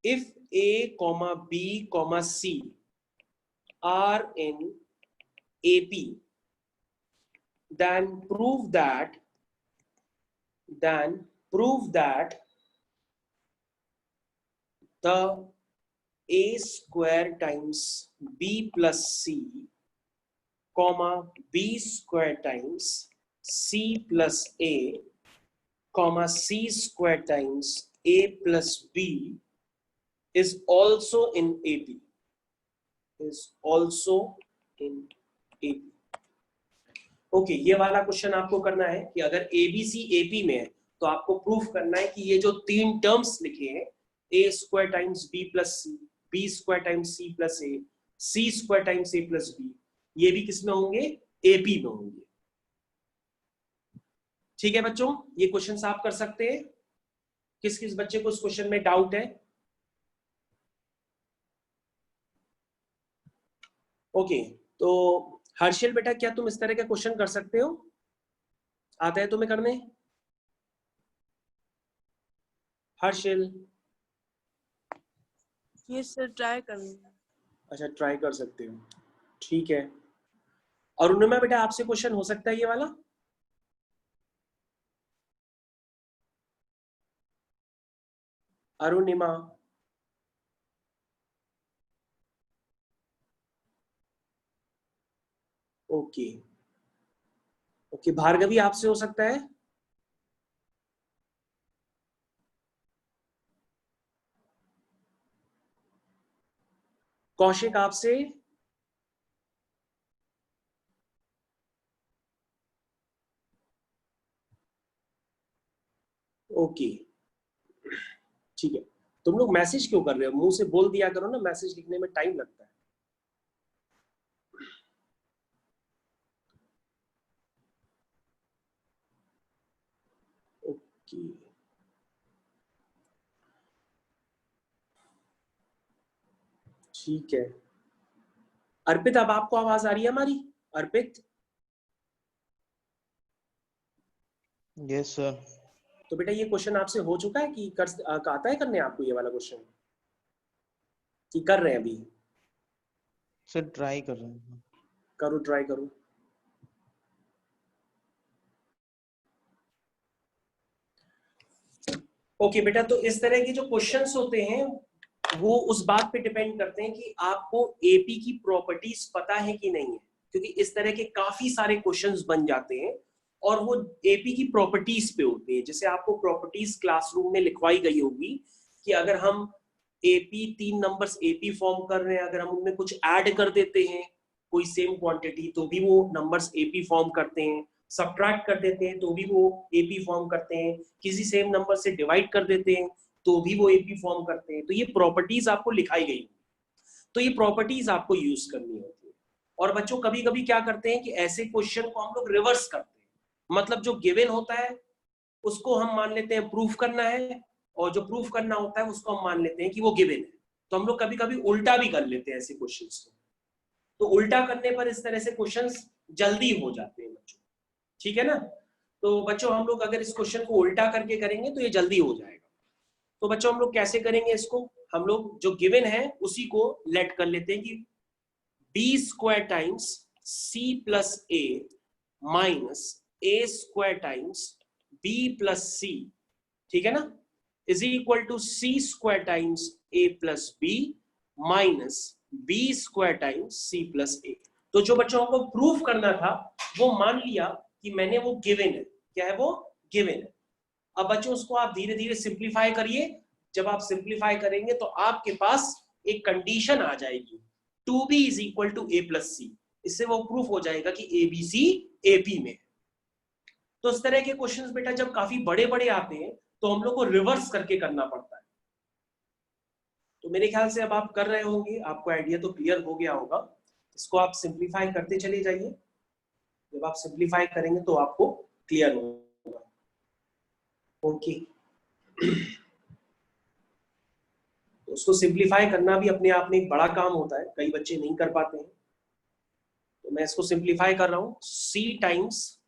if A, B, C are in AP, then prove that the A square times B plus C, comma B square times C plus A, comma C square times A plus B is also in AP. Is also in AP. Okay, ये वाला question आपको करना है कि अगर ABC AP में है तो आपको प्रूफ करना है कि ये जो 3 टर्म्स लिखे हैं, A square times B plus C, B square times C plus A, C square times A plus B, ये भी किसमें होंगे? AP में होंगे। ठीक है बच्चों, ये क्वेश्चन आप कर सकते हैं। किस किस बच्चे को इस क्वेश्चन में डाउट है? ओके, तो हर्षिल बेटा क्या तुम इस तरह का क्वेश्चन कर सकते हो? आता है तुम्हें करने? हर्षिल ये सर ट्राई करना। अच्छा ट्राई कर सकते हो, ठीक है। और उनमें बेटा आपसे क्वेश्चन हो सकता है ये वाला, अरुणिमा। ओके ओके, भार्गवी आपसे हो सकता है। कौशिक आपसे, ओके ठीक है। तुम लोग मैसेज क्यों कर रहे हो, मुंह से बोल दिया करो ना, मैसेज लिखने में टाइम लगता है। ओके ठीक है। अर्पित अब आपको आवाज आ रही है हमारी, अर्पित? Yes sir. तो बेटा ये क्वेश्चन आपसे हो चुका है कि आता है करने आपको ये वाला क्वेश्चन, कि कर रहे हैं अभी? सर ट्राई कर रहे हैं। करो, ट्राई करो। ओके बेटा, तो इस तरह के जो क्वेश्चंस होते हैं वो उस बात पे डिपेंड करते हैं कि आपको एपी की प्रॉपर्टीज पता है कि नहीं है, क्योंकि इस तरह के काफी सारे क्वेश्चंस बन जाते हैं और वो एपी की प्रॉपर्टीज पे होते हैं। जैसे आपको प्रॉपर्टीज क्लासरूम में लिखवाई गई होगी कि अगर हम एपी 3 नंबर्स एपी फॉर्म कर रहे हैं, अगर हम उनमें कुछ ऐड कर देते हैं कोई सेम क्वांटिटी तो भी वो नंबर्स एपी फॉर्म करते हैं, सब्ट्रैक्ट कर देते हैं तो भी वो एपी फॉर्म करते हैं, किसी सेम नंबर से डिवाइड कर देते हैं तो भी वो एपी फॉर्म करते हैं। तो ये प्रॉपर्टीज आपको लिखाई गई, तो ये प्रॉपर्टीज आपको यूज करनी होती है। और बच्चों कभी कभी क्या करते हैं कि ऐसे क्वेश्चन को हम लोग रिवर्स करते हैं, मतलब जो गिवन होता है उसको हम मान लेते हैं प्रूफ करना है, और जो प्रूफ करना होता है उसको हम मान लेते हैं कि वो गिवन है। तो हम लोग कभी कभी उल्टा भी कर लेते हैं ऐसे क्वेश्चंस को। तो उल्टा करने पर इस तरह से क्वेश्चंस जल्दी हो जाते हैं बच्चों, ठीक है ना। तो बच्चों हम लोग अगर इस क्वेश्चन को उल्टा करके करेंगे तो ये जल्दी हो जाएगा। तो बच्चों हम लोग कैसे करेंगे इसको, हम लोग जो गिवन है उसी को लेट कर लेते हैं कि b square times c plus a minus A square times b plus c, ठीक है ना, is equal to c square times a plus b minus B square times c plus a. तो जो बच्चों को प्रूफ करना था वो मान लिया कि मैंने वो गिवन है, क्या है वो गिवन है। अब बच्चों उसको आप धीरे धीरे सिंप्लीफाई करिए, जब आप सिंप्लीफाई करेंगे तो आपके पास एक कंडीशन आ जाएगी 2b is equal to A plus c, इससे वो प्रूफ हो जाएगा कि एबीसी एपी में। तो इस तरह के क्वेश्चंस बेटा जब काफी बड़े बड़े आते हैं तो हम लोग को रिवर्स करके करना पड़ता है। तो मेरे ख्याल से अब आप कर रहे होंगे, आपको आइडिया तो क्लियर हो गया होगा। इसको आप सिंप्लीफाई करते चले जाइए, जब आप सिंप्लीफाई करेंगे तो आपको क्लियर होगा। ओके तो उसको सिंप्लीफाई करना भी अपने आप में एक बड़ा काम होता है, कई बच्चे नहीं कर पाते हैं। तो मैं इसको सिंप्लीफाई कर रहा हूं, सी टाइम्स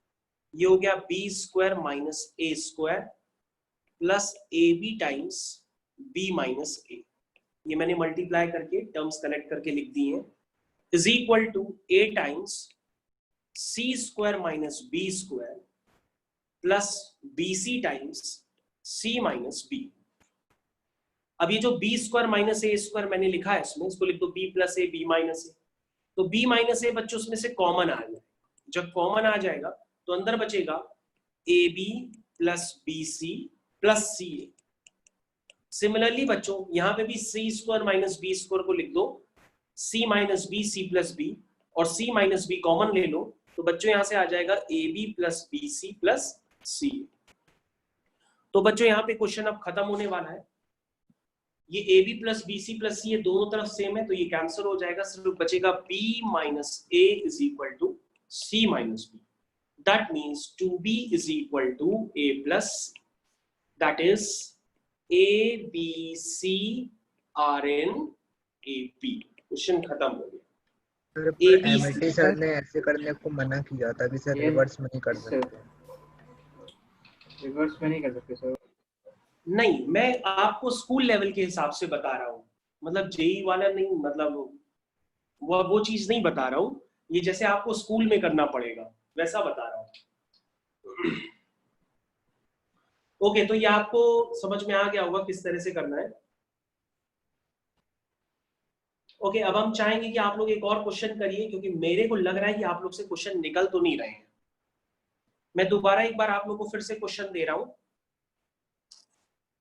ये हो गया b square minus A square plus a b times b minus a, ये मैंने मल्टीप्लाई करके टर्म्स कनेक्ट करके लिख दी हैं, is equal to a times c square minus B square plus b c times c minus b. अब ये जो बी स्क्वायर माइनस ए स्क्वायर मैंने लिखा है इसमें, इसको लिख दो b plus a b minus a. तो बी माइनस ए बच्चों उसमें से कॉमन आ जाएगा, जब कॉमन आ जाएगा तो अंदर बचेगा a b plus b c plus c a. Similarly बच्चों यहाँ पे भी c square minus B square को लिख दो c minus b c plus b, और सी माइनस बी कॉमन ले लो तो बच्चों यहाँ से आ जाएगा a b plus b c plus c. तो बच्चों यहाँ पे क्वेश्चन अब खत्म होने वाला है। ये a b plus b c plus c ये दोनों तरफ सेम है तो ये कैंसिल हो जाएगा, सिर्फ बचेगा B minus A is equal to C minus B. That means 2b is equal to A plus, that is A B C are in A P. Question खत्म हो गया। सर एमआईटी सर ने ऐसे करने को मना किया था कि सर रिवर्स में नहीं कर सकते। रिवर्स में नहीं कर सकते सर। नहीं, मैं आपको स्कूल लेवल के हिसाब से बता रहा हूँ मतलब जेई वाला नहीं, मतलब वो चीज नहीं बता रहा हूँ, ये जैसे आपको स्कूल में करना पड़ेगा वैसा बता रहा हूँ। ओके, तो ये आपको समझ में आ गया होगा किस तरह से करना है। ओके, अब हम चाहेंगे कि आप लोग एक और क्वेश्चन करिए, क्योंकि मेरे को लग रहा है कि आप लोग से क्वेश्चन निकल तो नहीं रहे हैं। मैं दोबारा एक बार आप लोग को फिर से क्वेश्चन दे रहा हूं,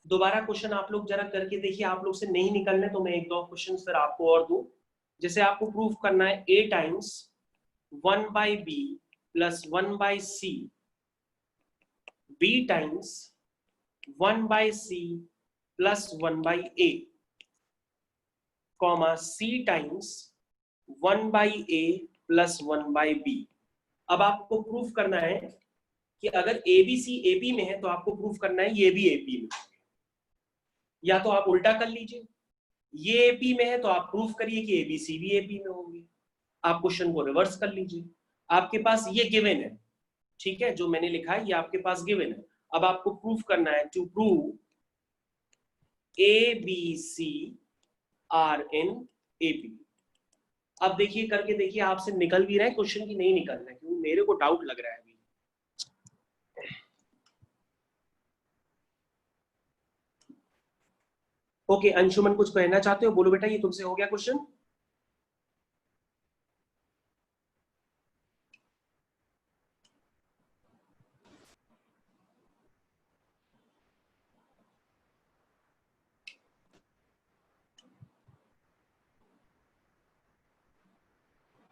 दोबारा क्वेश्चन आप लोग जरा करके देखिए, आप लोग से नहीं निकलने तो मैं एक दो क्वेश्चन फिर आपको और दूं। जैसे आपको प्रूफ करना है a times 1/b plus 1/c, b times 1/c plus 1/a, comma c times 1/a plus 1/b। अब आपको प्रूफ करना है कि अगर ABC AP में है तो आपको प्रूफ करना है ये भी AP में, या तो आप उल्टा कर लीजिए, ये AP में है तो आप प्रूफ करिए कि ABC भी AP में होंगे। आप क्वेश्चन को रिवर्स कर लीजिए, आपके पास ये गिवन है, ठीक है, जो मैंने लिखा है ये आपके पास गिवन है। अब आपको प्रूफ करना है, to prove ABC are in AP। अब देखिए, करके देखिए आपसे निकल भी रहा है क्वेश्चन की नहीं निकल रहा है, क्योंकि मेरे को डाउट लग रहा है अभी। ओके, अंशुमन कुछ कहना चाहते हो? बोलो बेटा, ये तुमसे हो गया क्वेश्चन?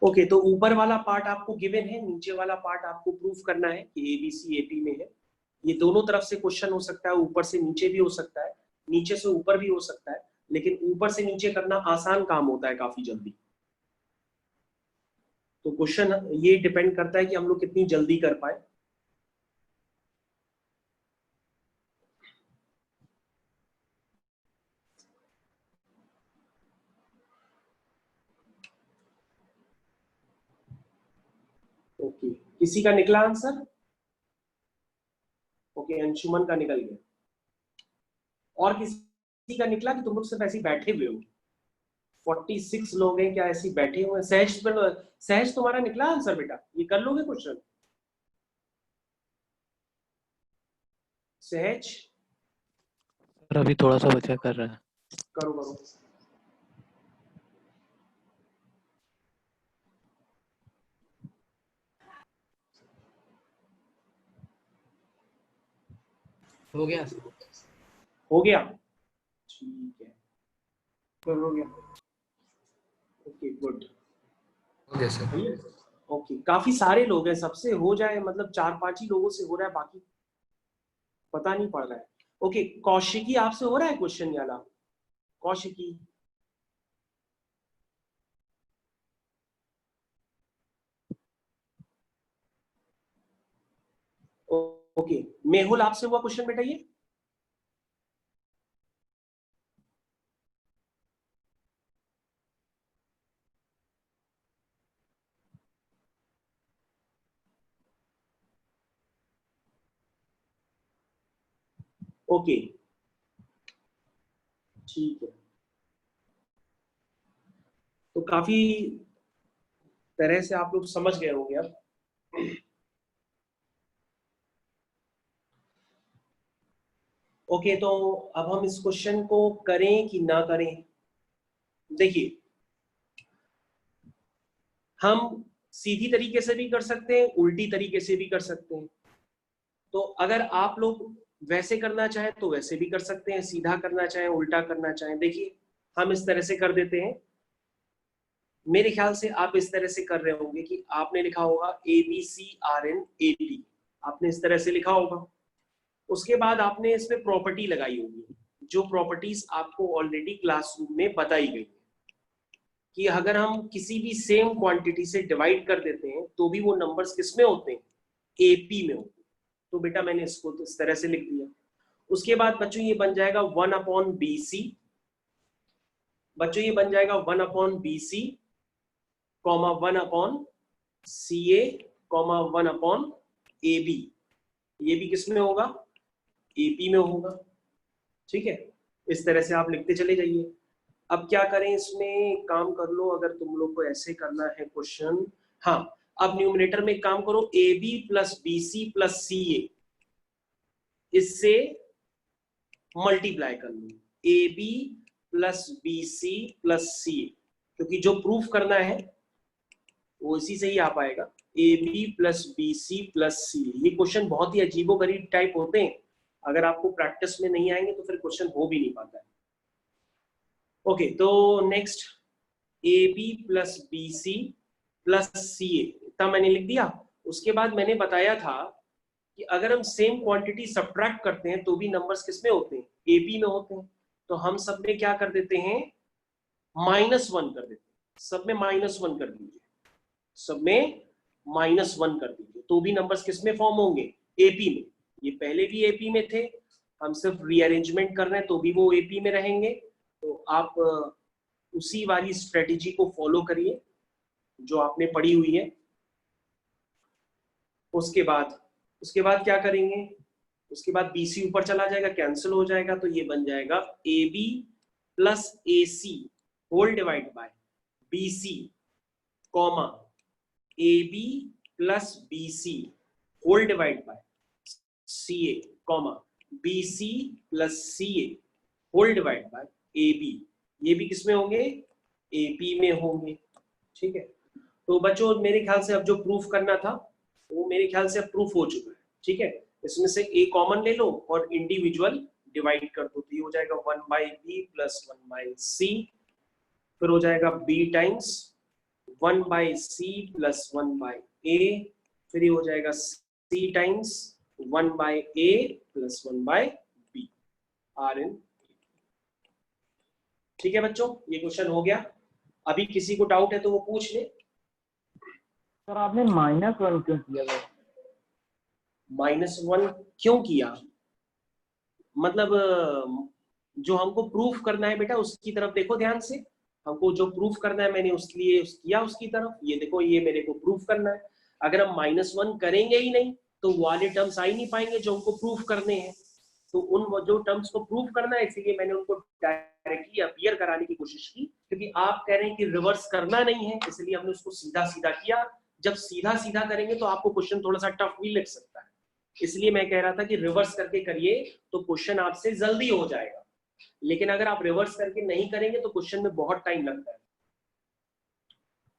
ओके, तो ऊपर वाला पार्ट आपको गिवन है, नीचे वाला पार्ट आपको प्रूफ करना है कि ABC AP में है। ये दोनों तरफ से क्वेश्चन हो सकता है, ऊपर से नीचे भी हो सकता है, नीचे से ऊपर भी हो सकता है, लेकिन ऊपर से नीचे करना आसान काम होता है काफी जल्दी। तो क्वेश्चन ये डिपेंड करता है कि हम लोग कितनी जल्दी कर पाए। ओके, किसी का निकला आंसर? ओके, अंशुमन का निकल गया। और किसी का निकला कि तुम लोग सिर्फ ऐसे ही बैठे हुए हो? 46 लोग हैं क्या ऐसे ही बैठे हुए हैं? सहज तुम्हारा निकला आंसर बेटा, ये कर लोगे क्वेश्चन? सहज सर अभी थोड़ा सा बचा कर रहा है। करो करो। हो गया हो गया, ठीक है, हो गया ओके गुड। हो गया सर। ओके, काफी सारे लोग हैं, सबसे हो जाए मतलब 4-5 ही लोगों से हो रहा है, बाकी पता नहीं पड़ रहा है। ओके, कौशिकी आपसे हो रहा है क्वेश्चन वाला? कौशिकी, ओके, मेहुल आपसे हुआ क्वेश्चन बेटा ये? ओके, ठीक है, तो काफी तरह से आप लोग समझ गए होंगे अब। ओके, तो अब हम इस क्वेश्चन को करें कि ना करें? देखिए, हम सीधी तरीके से भी कर सकते हैं, उल्टी तरीके से भी कर सकते हैं। तो अगर आप लोग वैसे करना चाहें तो वैसे भी कर सकते हैं, सीधा करना चाहें, उल्टा करना चाहें। देखिए, हम इस तरह से कर देते हैं। मेरे ख्याल से आप इस तरह से कर रहे होंगे कि आपने लिखा होगा ABCRNAP, आपने इस तरह से लिखा होगा। उसके बाद आपने इसमें प्रॉपर्टी लगाई होगी, जो प्रॉपर्टीज आपको ऑलरेडी क्लासरूम में बताई गई है, कि अगर हम किसी भी सेम क्वांटिटी से डिवाइड कर देते हैं तो भी वो नंबर्स किस में होते हैं? AP में होते हैं। तो बेटा मैंने इसको तो इस तरह से लिख दिया। उसके बाद बच्चों ये बन जाएगा 1/BC, बच्चों ये बन जाएगा 1/BC, 1/CA, 1/AB। ये भी किस में होगा? AP में होगा। ठीक है, इस तरह से आप लिखते चले जाइए। अब क्या करें इसमें, एक काम कर लो, अगर तुम लोग को ऐसे करना है क्वेश्चन, हाँ अब न्यूमरेटर में एक काम करो, a b plus b c plus c a, इससे मल्टीप्लाई कर लो, a b plus b c plus c a, क्योंकि जो प्रूफ करना है वो इसी से ही आ पाएगा, a b plus b c plus c. ये क्वेश्चन बहुत ही अजीबोगरीब टाइप होते हैं, अगर आपको प्रैक्टिस में नहीं आएंगे तो फिर क्वेश्चन हो भी नहीं पाता है। ओके, तो next a b plus b c plus c a, इतना मैंने लिख दिया। उसके बाद मैंने बताया था कि अगर हम सेम क्वांटिटी सब्ट्रैक्ट करते हैं तो भी नंबर्स किसमें होते हैं, ए बी में होते हैं। तो हम सब में क्या कर देते हैं, -1 कर देते हैं, सब में -1 कर दीजिए, सब में -1 कर दीजिए, तो भी नंबर्स किसमें फॉर्म होंगे, एपी में। ये पहले भी एपी में थे, हम सिर्फ रीअरेंजमेंट कर रहे हैं तो भी वो एपी में रहेंगे। तो आप उसी वाली स्ट्रेटेजी को फॉलो करिए जो आपने पढ़ी हुई है। उसके बाद क्या करेंगे, उसके बाद BC ऊपर चला जाएगा, कैंसिल हो जाएगा, तो ये बन जाएगा AB plus AC whole divide by BC comma AB plus BC whole divide by CA comma BC plus CA whole divide by AB। ये भी किसमें होंगे, AP में होंगे। ठीक है, तो बच्चों मेरे ख्याल से अब जो प्रूफ करना था वो मेरे ख्याल से अब प्रूफ हो चुका है। ठीक है, इसमें से A कॉमन ले लो और इंडिविजुअल डिवाइड कर दो, तो ये हो जाएगा 1/B प्लस 1/C, फिर हो जाएगा B times 1/C plus 1/A, फिर ये हो जाएगा C times 1/A plus 1/B RN। ठीक है बच्चों, ये क्वेश्चन हो गया। अभी किसी को डाउट है तो वो पूछ ले। सर आपने -1 क्यों किया था? -1 क्यों किया, मतलब जो हमको प्रूफ करना है बेटा उसकी तरफ देखो ध्यान से, हमको जो प्रूफ करना है मैंने उसके लिए किया उसकी तरफ। ये देखो, ये मेरे को प्रूफ करना है। अगर हम -1 करेंगे ही नहीं तो वाले टर्म्स आ ही नहीं पाएंगे जो हमको प्रूफ करने हैं। तो उन जो टर्म्स को प्रूफ करना है, इसीलिए मैंने उनको डायरेक्टली अपीयर कराने की कोशिश की, क्योंकि आप कह रहे हैं कि रिवर्स करना नहीं है, इसलिए हमने उसको सीधा सीधा किया। जब सीधा सीधा करेंगे तो आपको क्वेश्चन थोड़ा सा टफ भी लग सकता है, इसलिए मैं कह रहा था कि रिवर्स करके करिए तो क्वेश्चन आपसे जल्दी हो जाएगा। लेकिन अगर आप रिवर्स करके नहीं करेंगे तो क्वेश्चन में बहुत टाइम लगता है।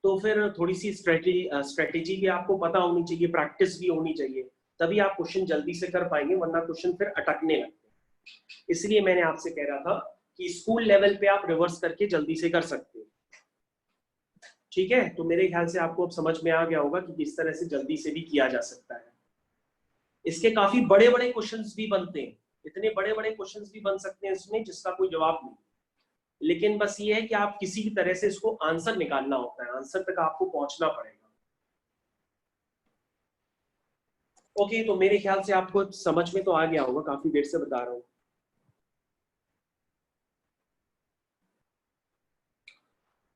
तो फिर थोड़ी सी स्ट्रेटेजी भी आपको पता होनी चाहिए, प्रैक्टिस भी होनी चाहिए, तभी आप क्वेश्चन जल्दी से कर पाएंगे, वरना क्वेश्चन फिर अटकने लगते हैं। इसलिए मैंने आपसे कह रहा था कि स्कूल लेवल पे आप रिवर्स करके जल्दी से कर सकते हैं। ठीक है, तो मेरे ख्याल से आपको अब समझ में आ गया होगा कि किस तरह से जल्दी से भी किया जा सकता है। इसके काफी बड़े बड़े क्वेश्चंस भी बनते हैं, इतने बड़े बड़े क्वेश्चंस भी बन सकते हैं इसमें जिसका कोई जवाब नहीं, लेकिन बस ये है कि आप किसी भी तरह से इसको आंसर निकालना होता है, आंसर तक आपको पहुंचना पड़ेगा। ओके, तो मेरे ख्याल से आपको समझ में तो आ गया होगा, काफी देर से बता रहा हूँ।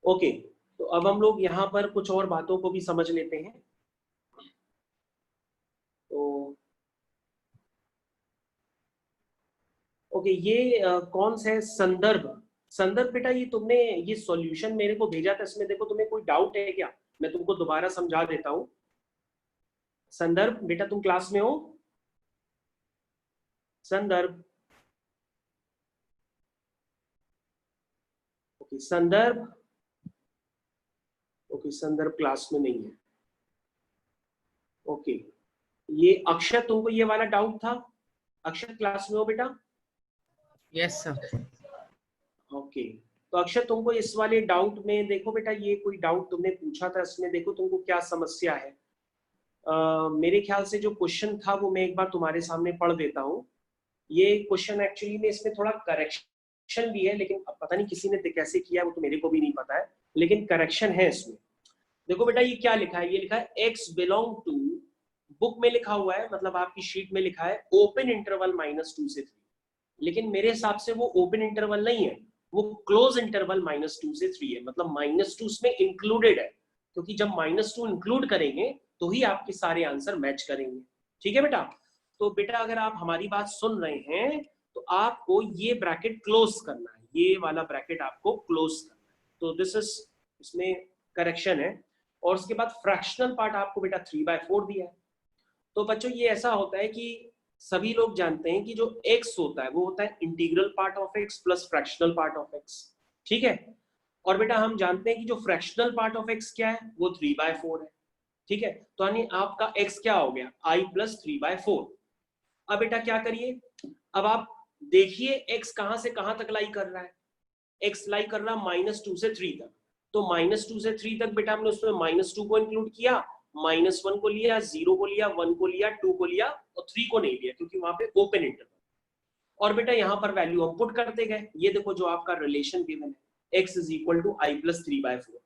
ओके, तो अब हम लोग यहाँ पर कुछ और बातों को भी समझ लेते हैं। तो ओके, ये कौन सा है, संदर्भ बेटा, ये तुमने ये सॉल्यूशन मेरे को भेजा था, इसमें देखो तुम्हें कोई डाउट है क्या, मैं तुमको दोबारा समझा देता हूँ। संदर्भ बेटा, तुम क्लास में हो? संदर्भ, ओके संदर्भ, ओके संदर्भ क्लास में नहीं है। ओके, ये अक्षर, तुमको ये वाला डाउट था? अक्षर क्लास में हो बेटा? Yes sir. ओके, तो अक्षर तुमको इस वाले डाउट में देखो बेटा, ये कोई डाउट तुमने पूछा था, इसमें देखो तुमको क्या समस्या है। मेरे ख्याल से जो क्वेश्चन था वो मैं एक बार तुम्हारे सामने पढ़ देता हूँ। ये क्वेश्चन एक्चुअली में इसमें थोड़ा करेक्शन भी है, लेकिन अब पता नहीं किसी ने कैसे किया वो तो मेरे को भी नहीं पता है, लेकिन करेक्शन है इसमें। देखो बेटा, ये क्या लिखा है, ये लिखा है x बिलोंग टू, बुक में लिखा हुआ है, मतलब आपकी शीट में लिखा है ओपन इंटरवल -2 से 3, लेकिन मेरे हिसाब से वो ओपन इंटरवल नहीं है, वो क्लोज इंटरवल -2 से 3 है, मतलब -2 उसमें इंक्लूडेड है, क्योंकि जब -2 इंक्लूड करेंगे तो ही आपके सारे आंसर मैच करेंगे। ठीक है बेटा, तो बेटा अगर आप हमारी बात सुन रहे हैं तो आपको ये ब्रैकेट क्लोज करना है, ये वाला ब्रैकेट आपको क्लोज करना है। तो दिस इज इसमें करेक्शन है। और उसके बाद फ्रैक्शनल पार्ट आपको बेटा 3/4 दिया है। तो बच्चों ये ऐसा होता है कि सभी लोग जानते हैं कि जो x होता है वो होता है integral part of x plus fractional part of x, ठीक है। और बेटा हम जानते हैं कि जो फ्रैक्शनल पार्ट ऑफ x क्या है, वो 3/4 है, ठीक है। तो यानी आपका x क्या हो गया, i प्लस 3/4। अब बेटा क्या करिए, अब आप देखिए x कहां से कहां तक लाई कर रहा है। x लाई कर रहा है -2 से 3 तक। तो -2 से 3 तक बेटा हमने उसमें -2 को इंक्लूड किया, -1 को लिया, 0 को लिया, 1 को लिया, 2 को लिया और 3 को नहीं लिया क्योंकि वहां पे ओपन इंटरवल। और बेटा यहाँ पर वैल्यू हम पुट करते गए। ये देखो जो आपका रिलेशन गिवन है, x is equal to i plus 3/4।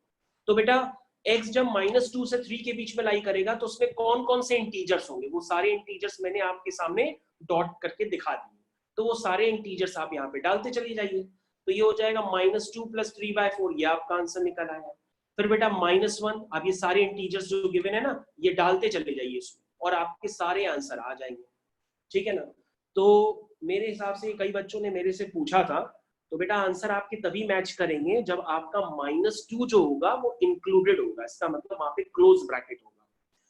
तो बेटा x जब -2 से 3 के बीच में लाई करेगा तो उसमें कौन कौन से इंटीजर्स होंगे, वो सारे इंटीजर्स मैंने आपके सामने डॉट करके दिखा दिए। तो वो सारे इंटीजर्स आप यहाँ पे डालते चले जाइए। तो ये हो जाएगा -2 प्लस 3/4, ये आपका आंसर निकल आया। फिर बेटा -1, अब ये सारे इंटीजर्स जो गिवन है ना, ये डालते चले जाइए इसमें और आपके सारे आंसर आ जाएंगे, ठीक है ना। तो मेरे हिसाब से कई बच्चों ने मेरे से पूछा था, तो बेटा आंसर आपके तभी मैच करेंगे जब आपका -2 जो होगा वो इंक्लूडेड होगा। इसका मतलब वहां पे क्लोज ब्रैकेट होगा।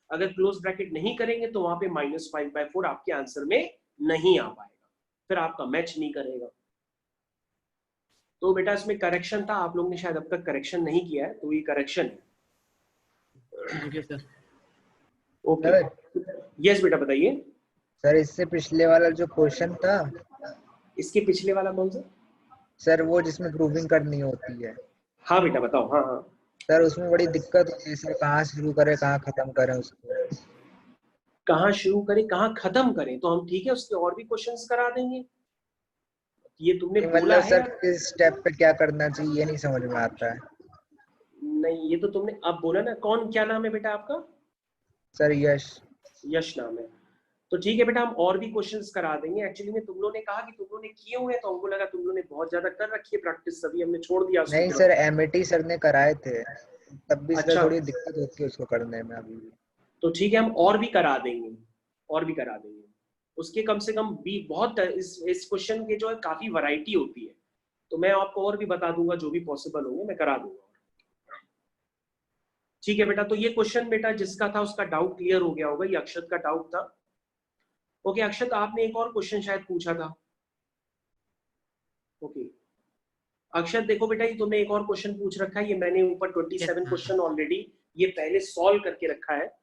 अगर क्लोज ब्रैकेट नहीं करेंगे तो वहां पे -5/4 आपके आंसर में नहीं आ पाएगा, फिर आपका मैच नहीं करेगा। तो बेटा इसमें करेक्शन था, आप लोगों ने शायद अब तक करेक्शन नहीं किया है, तो ये करेक्शन है। ओके, यस बेटा बताइए। सर इससे पिछले वाला जो क्वेश्चन था, इसके पिछले वाला कौन सा? सर वो जिसमें प्रूविंग करनी होती है। हाँ बेटा बताओ। हाँ हाँ सर उसमें बड़ी दिक्कत होती है सर, कहाँ शुरू करें कहाँ खत्म करें उसको। कहाँ शुरू करें कहाँ खत्म करें, तो हम ठीक है उसके और भी क्वेश्चंस करा देंगे। ये तुमने बोला मतलब है सर किस स्टेप पे क्या करना चाहिए ये नहीं समझ में आता है। नहीं, ये तो तुमने अब बोला ना। कौन, क्या नाम है बेटा आपका? सर यश। यश नाम है। तो ठीक है बेटा, हम और भी क्वेश्चंस करा देंगे। एक्चुअली में तुम लोगों ने कहा कि तुम लोगों ने किए हुए हैं, तो हमको लगा तुम लोगों ने बहुत ज्यादा कर रखी है प्रैक्टिस, सभी हमने छोड़ दिया उसकी नहीं तरफ। सर एमएटी सर ने कराए थे, तब भी सर अच्छा। थोड़ी दिक्कत होती है उसको करने में अभी भी। तो ठीक है, हम और भी करा देंगे, और भी करा देंगे। उसके कम से कम भी बहुत इस क्वेश्चन के जो है काफी वैरायटी होती है, तो मैं आपको और भी बता दूंगा, जो भी पॉसिबल होंगे मैं करा दूंगा। ठीक है बेटा, तो ये क्वेश्चन बेटा जिसका था उसका डाउट क्लियर हो गया होगा, ये अक्षत का डाउट था। ओके अक्षत, आपने एक और क्वेश्चन शायद पूछा था। ओके अक्षत देखो बेटा, ये तुमने एक और क्वेश्चन पूछ रखा है, ये मैंने ऊपर 27 क्वेश्चन ऑलरेडी ये पहले सॉल्व करके रखा है।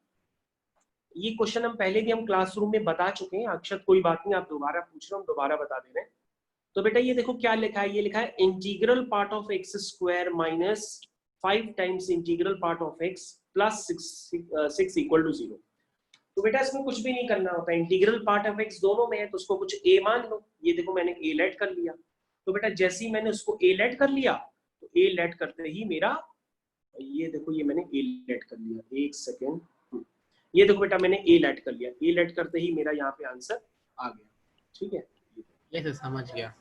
ये क्वेश्चन हम पहले भी हम क्लासरूम में बता चुके हैं। अक्षत कोई बात नहीं, आप दोबारा पूछ रहे हो, हम दोबारा बता दे रहे हैं। तो बेटा ये देखो क्या लिखा है, ये लिखा है integral part of X square minus 5 times integral part of X plus 6 equal to 0। तो बेटा इसमें कुछ भी नहीं करना होता, इंटीग्रल पार्ट ऑफ एक्स दोनों में है तो उसको कुछ a मान लो। ये देखो मैंने a लेट कर लिया। तो बेटा जैसे ही मैंने उसको a लेट कर लिया, तो a लेट करते ही मेरा, ये देखो ये मैंने a लेट कर लिया, एक सेकेंड, ये देखो बेटा मैंने a लेट कर लिया, a लेट करते ही मेरा यहाँ पे आंसर आ गया। ठीक है, ये तो समझ गया।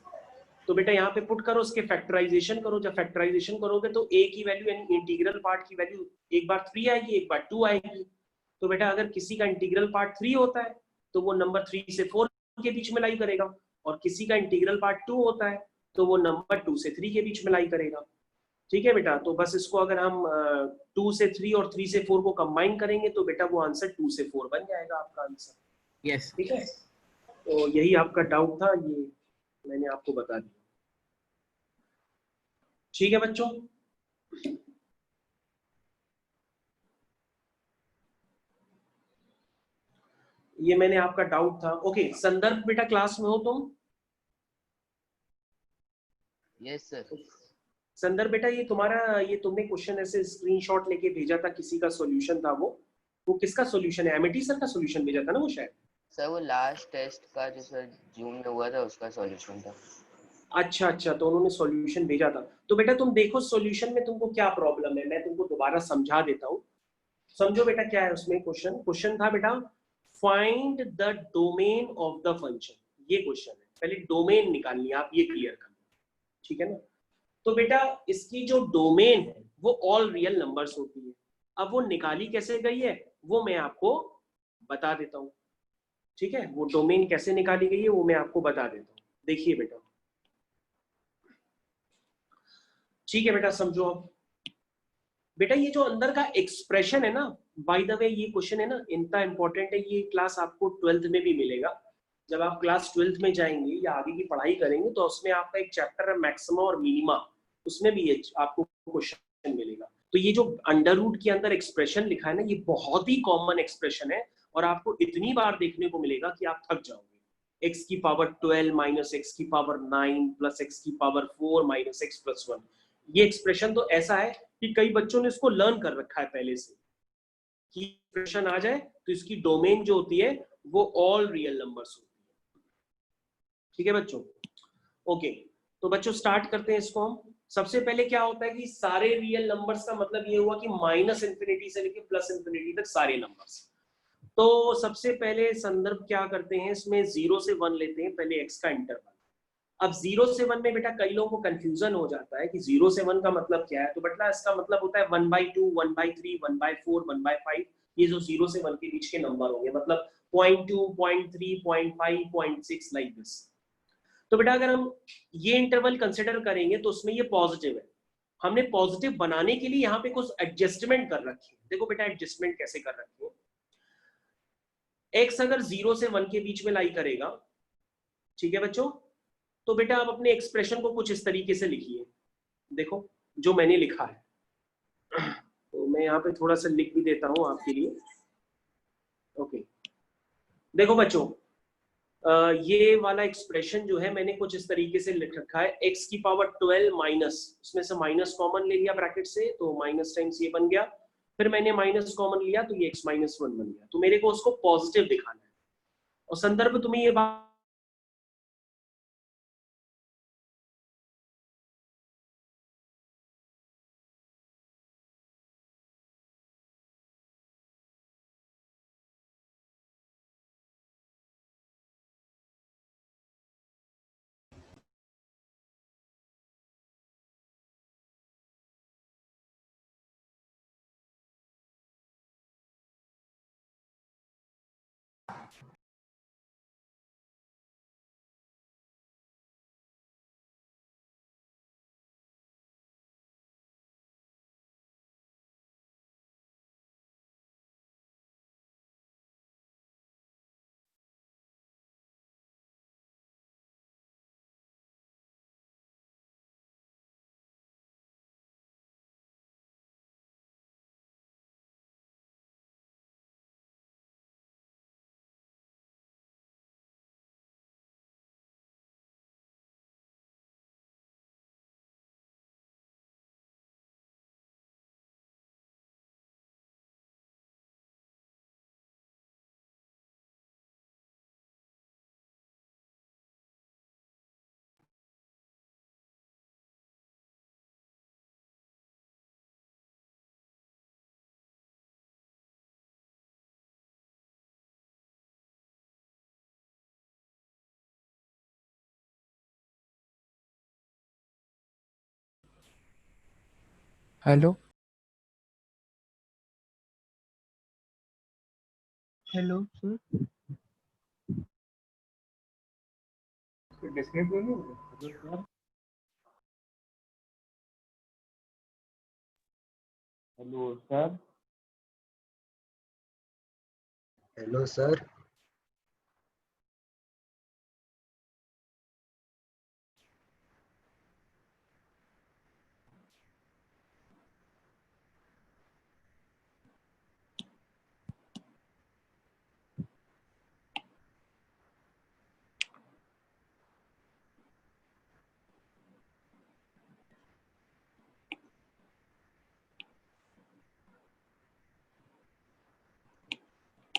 तो बेटा यहाँ पे पुट करो, उसके फैक्टराइजेशन करो। जब फैक्टराइजेशन करोगे तो a की वैल्यू यानी इंटीग्रल पार्ट की वैल्यू एक बार 3 आएगी, एक बार 2 आएगी। तो बेटा अगर किसी का इंटीग्रल पार्ट 3 होता है तो वो नंबर 3 से 4 के बीच में लाई करेगा, और किसी का इंटीग्रल पार्ट 2 होता है तो वो नंबर 2 से 3 के बीच में लाई करेगा। ठीक है बेटा, तो बस इसको अगर हम 2 से 3 और 3 से 4 को कंबाइन करेंगे तो बेटा वो आंसर 2 से 4 बन जाएगा आपका आंसर। यस। ठीक है, तो यही आपका डाउट था, ये मैंने आपको बता दिया। ठीक है बच्चों, ये मैंने आपका डाउट था। ओके संदर्भ बेटा क्लास में हो तुम? Yes sir. संदर्भ बेटा ये तुम्हारा, ये तुमने क्वेश्चन ऐसे स्क्रीनशॉट लेके भेजा था, किसी का सॉल्यूशन था वो किसका सॉल्यूशन है? एमईटी सर का सॉल्यूशन भेजा था ना वो शायद। सर वो लास्ट टेस्ट का जो सर जून में हुआ था उसका सॉल्यूशन था। अच्छा अच्छा, तो उन्होंने सॉल्यूशन भेजा था। तो बेटा तुम देखो सॉल्यूशन में तुमको क्या प्रॉब्लम है, मैं तुमको दोबारा समझा देता हूँ। समझो बेटा क्या है उसमें क्वेश्चन था बेटा, find the domain of the function. ये क्वेश्चन है, पहले डोमेन निकालनी है, आप ये क्लियर कर लो, ठीक है ना। तो बेटा इसकी जो डोमेन है वो ऑल रियल नंबर्स होती है। अब वो निकाली कैसे गई है वो मैं आपको बता देता हूँ। ठीक है, वो डोमेन कैसे निकाली गई है वो मैं आपको बता देता हूँ। देखिए बेटा, ठीक है बेटा, समझो अब। बेटा ये जो अंदर का एक्सप्रेशन है ना, बाय द वे ये क्वेश्चन है ना इतना इंपॉर्टेंट है, ये क्लास आपको 12th में भी मिलेगा। जब आप क्लास 12th में जाएंगे या आगे की पढ़ाई करेंगे तो उसमें आपका एक चैप्टर है मैक्सिमा और मिनिमा, उसमें भी ये आपको क्वेश्चन मिलेगा। तो ये जो अंडर रूट के अंदर एक्सप्रेशन लिखा है ना, ये बहुत ही कॉमन एक्सप्रेशन है और आपको इतनी बार देखने को मिलेगा कि आप थक जाओगे। x की पावर 12 माइनस एक्स की पावर 9 प्लस एक्स की पावर 4 माइनस एक्स प्लस 1। ये एक्सप्रेशन तो ऐसा है कि कई बच्चों ने इसको लर्न कर रखा है पहले से कि एक्सप्रेशन आ जाए तो इसकी डोमेन जो होती है वो ऑल रियल नंबर्स होती है। ठीक है बच्चों, ओके। तो बच्चों स्टार्ट करते हैं इसको हम। सबसे पहले क्या होता है कि सारे रियल नंबर्स का मतलब ये हुआ कि माइनस इंफिनिटी से लेकर प्लस इंफिनिटी तक सारे नंबर्स। तो सबसे पहले संदर्भ क्या करते हैं, इसमें 0 से 1 लेते हैं पहले x का इंटरवल। अब 0 से 1 में बेटा कई लोगों को कंफ्यूजन हो जाता है कि 0 से 1 का मतलब क्या है। तो बेटा इसका मतलब होता है 1/2, 1/3, 1/4, 1/5। ये जो 0 से 1 के बीच के नंबर होंगे, मतलब 0.2, 0.3, 0.5, 0.6 लाइक दिस। तो बेटा अगर हम ये इंटरवल कंसिडर करेंगे तो उसमें ये पॉजिटिव है। हमने पॉजिटिव बनाने के लिए यहाँ पे कुछ एडजस्टमेंट कर रखी है। देखो बेटा एडजस्टमेंट कैसे कर रखी है। x अगर 0 से 1 के बीच में लाई करेगा, ठीक है बच्चों, तो बेटा आप अपने एक्सप्रेशन को कुछ इस तरीके से लिखिए। देखो जो मैंने लिखा है, तो मैं यहाँ पे थोड़ा सा लिख भी देता हूं आपके लिए। ओके, देखो बच्चों, ये वाला एक्सप्रेशन जो है मैंने कुछ इस तरीके से लिख रखा है। x की पावर 12 माइनस, उसमें से माइनस कॉमन ले लिया ब्रैकेट से, तो माइनस टाइम्स ये बन गया। फिर मैंने माइनस कॉमन लिया तो ये x माइनस 1 बन गया। तो मेरे को उसको पॉजिटिव दिखाना है। और संदर्भ तुम्हें ये बात hello. Hello sir. Hello sir. Hello sir.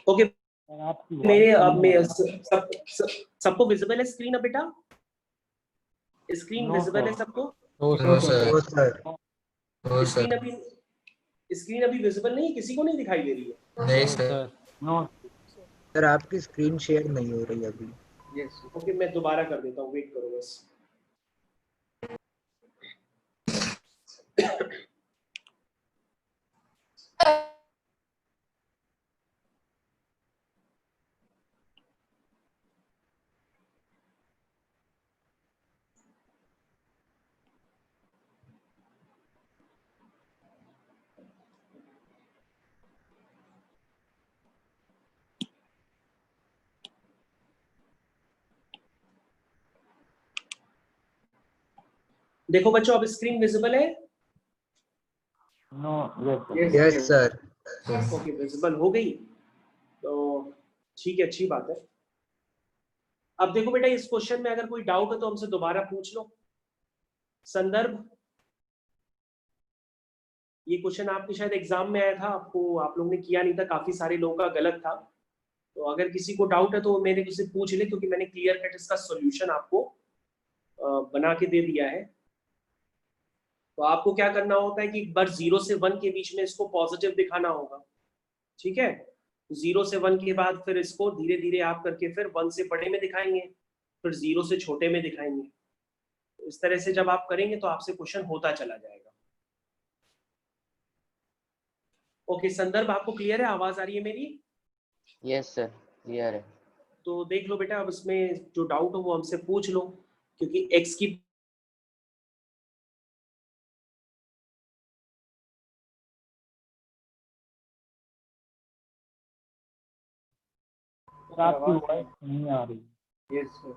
Okay. Sir आपकी मेरे वॉइस अब नहीं आ मैं रहा। सबको विजिबल है स्क्रीन? अब बेटा स्क्रीन नो विजिबल है सर। सबको? ओ सर। ओ स्क्रीन सर। अभी स्क्रीन अभी विजिबल नहीं है, किसी को नहीं दिखाई दे रही है? नहीं no sir. Sir. No. Sir आपकी स्क्रीन शेयर नहीं हो रही अभी। ओके, मैं दोबारा कर देता हूँ, वेट करो बस। देखो बच्चों, अब स्क्रीन विजिबल है? No, yes yes sir. Okay, visible हो गई तो ठीक है, अच्छी बात है। अब देखो बेटा, इस क्वेश्चन में अगर कोई डाउट है तो हमसे दोबारा पूछ लो। संदर्भ, ये क्वेश्चन आपके शायद एग्जाम में आया था, आपको आप लोगों ने किया नहीं था, काफी सारे लोगों का गलत था। तो अगर किसी को डाउट है तो मेरे से पूछ ले, क्योंकि मैंने क्लियर कट इसका सॉल्यूशन आपको बना के दे दिया है। तो आपको क्या करना होता है कि एक बार 0 से 1 के बीच में इसको पॉजिटिव दिखाना होगा, ठीक है। 0 से 1 के बाद फिर इसको धीरे धीरे आप करके फिर 1 से बड़े में दिखाएंगे, फिर 0 से छोटे में दिखाएंगे। तो इस तरह से जब आप करेंगे तो आपसे क्वेश्चन होता चला जाएगा। ओके, संदर्भ आपको क्लियर है? आवाज आ रही है मेरी? यस सर, क्लियर है। तो देख लो बेटा, अब इसमें जो डाउट हो वो हमसे पूछ लो, क्योंकि x की आपकी वॉइस नहीं आ रही। Yes sir.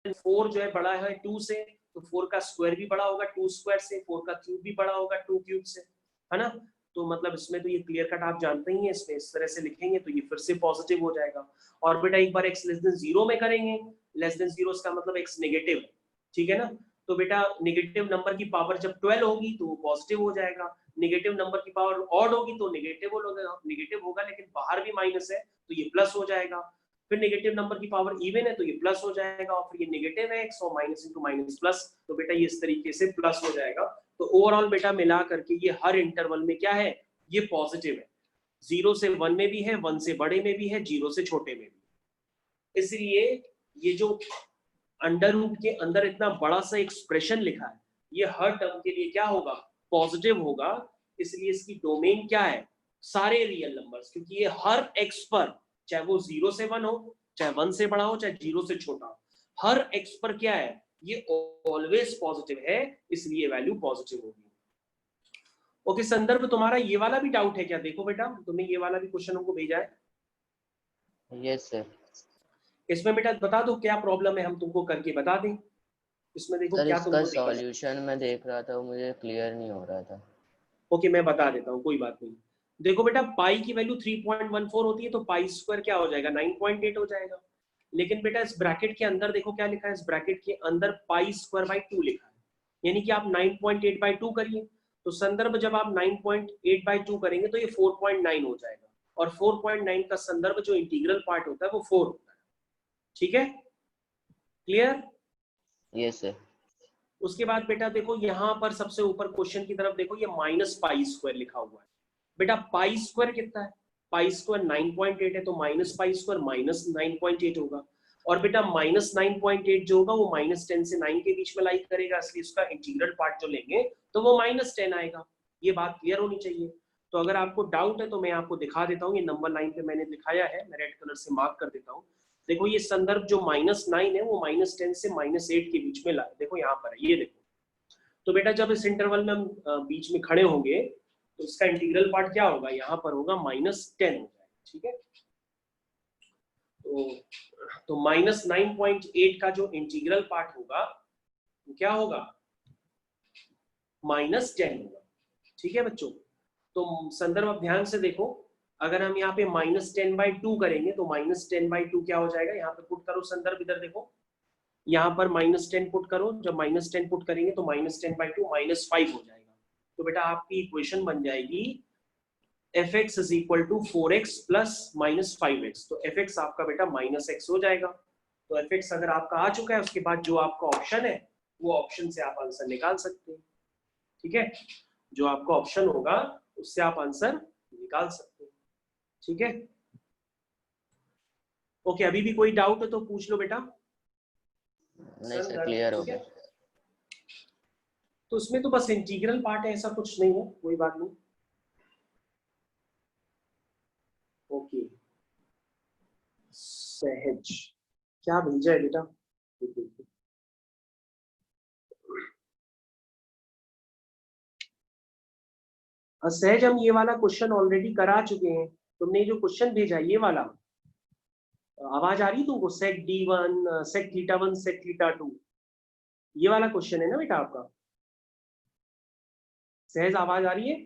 4 जो है बड़ा है 2 से, तो 4 का स्क्वायर भी बड़ा होगा 2 स्क्वायर से, 4 का क्यूब भी बड़ा होगा 2 क्यूब से, है ना। तो मतलब इसमें तो ये क्लियर कट आप जानते ही हैं, इसमें इस तरह से लिखेंगे तो ये फिर से पॉजिटिव हो जाएगा। और बेटा एक बार x लेस देन 0 में करेंगे, लेस देन 0 इसका मतलब x नेगेटिव है, ठीक है ना। तो बेटा नेगेटिव नंबर की पावर जब 12 होगी तो वो पॉजिटिव हो जाएगा, नेगेटिव नंबर की पावर ऑड होगी तो नेगेटिव होगा, लेकिन बाहर भी माइनस है तो ये प्लस हो जाएगा। फिर नेगेटिव नंबर की पावर इवन है तो ये प्लस हो जाएगा, और फिर ये नेगेटिव है x और माइनस इंटू माइनस प्लस, तो बेटा ये इस तरीके से प्लस हो जाएगा। तो ओवरऑल बेटा मिला करके ये हर इंटरवल में क्या है, ये पॉजिटिव है। 0 से 1 में भी है, 1 से बड़े में भी है, 0 से छोटे में भी। इसलिए ये जो अंडर रूट के अंदर इतना बड़ा सा एक्सप्रेशन लिखा है, ये हर टर्म के लिए क्या होगा, पॉजिटिव होगा। इसलिए इसकी डोमेन क्या है, सारे रियल नंबर्स, क्योंकि ये हर x पर, चाहे वो 0 से 1 हो, चाहे 1 से बड़ा हो, चाहे 0 से छोटा हो, हर x पर क्या है, ये ऑलवेज पॉजिटिव है, इसलिए वैल्यू पॉजिटिव होगी। ओके संदर्भ, तुम्हारा ये वाला भी डाउट है क्या? देखो बेटा, तुमने ये वाला भी क्वेश्चन हमको भेजा है। Yes sir. इसमें बेटा बता दो क्या प्रॉब्लम है, हम तुमको करके बता दें। इसमें देखो सर क्या इसका तुमको दिक्कत है। सॉल्यूशन मैं देख रहा था, वो मुझे क्लियर नहीं हो रहा था। ओके मैं बता देता हूँ, कोई बात नहीं। देखो बेटा, पाई की वैल्यू 3.14 होती है, तो पाई स्क्वायर क्या हो जाएगा, 9.8 हो जाएगा। लेकिन बेटा इस ब्रैकेट के अंदर देखो क्या लिखा है, इस ब्रैकेट के अंदर पाई स्क्वायर बाई 2 लिखा है, यानी कि आप 9.8 बाई 2 करिए। तो संदर्भ जब आप 9.8 बाई 2 करेंगे तो ये 4.9 हो जाएगा, और 4.9 का संदर्भ जो इंटीग्रल पार्ट होता है वो 4 होता है, ठीक है, क्लियर? Yes sir. उसके बाद बेटा देखो यहाँ पर सबसे ऊपर क्वेश्चन की तरफ देखो, ये माइनस पाई स्क्वायर लिखा हुआ है। बेटा पाई स्क्वायर कितना है, पाई स्क्वायर 9.8 है, तो माइनस पाई स्क्वायर माइनस 9.8 होगा। और बेटा माइनस 9.8 जो होगा वो माइनस 10 से 9 के बीच में लाई करेगा, इसलिए उसका इंटीग्रल पार्ट जो लेंगे तो वो माइनस 10 आएगा। ये बात क्लियर होनी चाहिए। तो अगर आपको डाउट है तो मैं आपको दिखा देता हूँ, ये नंबर 9 पे मैंने दिखाया है, मैं रेड कलर से मार्क कर देता हूँ। देखो ये संदर्भ जो -9 है वो -10 से -8 के बीच में लाए, देखो यहाँ पर है, ये देखो। तो बेटा जब इस इंटरवल में हम बीच में खड़े होंगे तो इसका इंटीग्रल पार्ट क्या होगा, यहाँ पर होगा -10 हो जाएगा, ठीक है। तो -9.8 का जो इंटीग्रल पार्ट होगा वो क्या होगा, -10 होगा, ठीक है बच्चों। तो संदर्भ अब ध्यान से देखो, अगर हम यहाँ पे -10/2 करेंगे तो -10/2 क्या हो जाएगा, यहाँ पे पुट करो संदर्भ, इधर देखो, यहाँ पर -10 पुट करो, जब -10 पुट करेंगे तो -10/2 -5 हो जाएगा। तो बेटा आपकी इक्वेशन बन जाएगी fx is equal to 4x plus -5x। तो fx आपका बेटा -x हो जाएगा। तो fx अगर आपका आ चुका है, उसके बाद जो आपका ऑप्शन है वो ऑप्शन से आप आंसर निकाल सकते हैं, ठीक है। जो आपका ऑप्शन होगा उससे आप आंसर निकाल सकते हैं, ठीक है। ओके, अभी भी कोई डाउट है तो पूछ लो बेटा। नहीं सर, क्लियर हो गया। तो उसमें तो बस इंटीग्रल पार्ट है, ऐसा कुछ नहीं है, कोई बात नहीं। ओके सहज क्या भेजा है बेटा, सहज हम ये वाला क्वेश्चन ऑलरेडी करा चुके हैं। तुमने जो क्वेश्चन भेजा ये वाला, आवाज आ रही है तुमको? सेक D1, sec theta 1, sec theta 2, ये वाला क्वेश्चन है ना बेटा आपका? सहज आवाज आ रही है?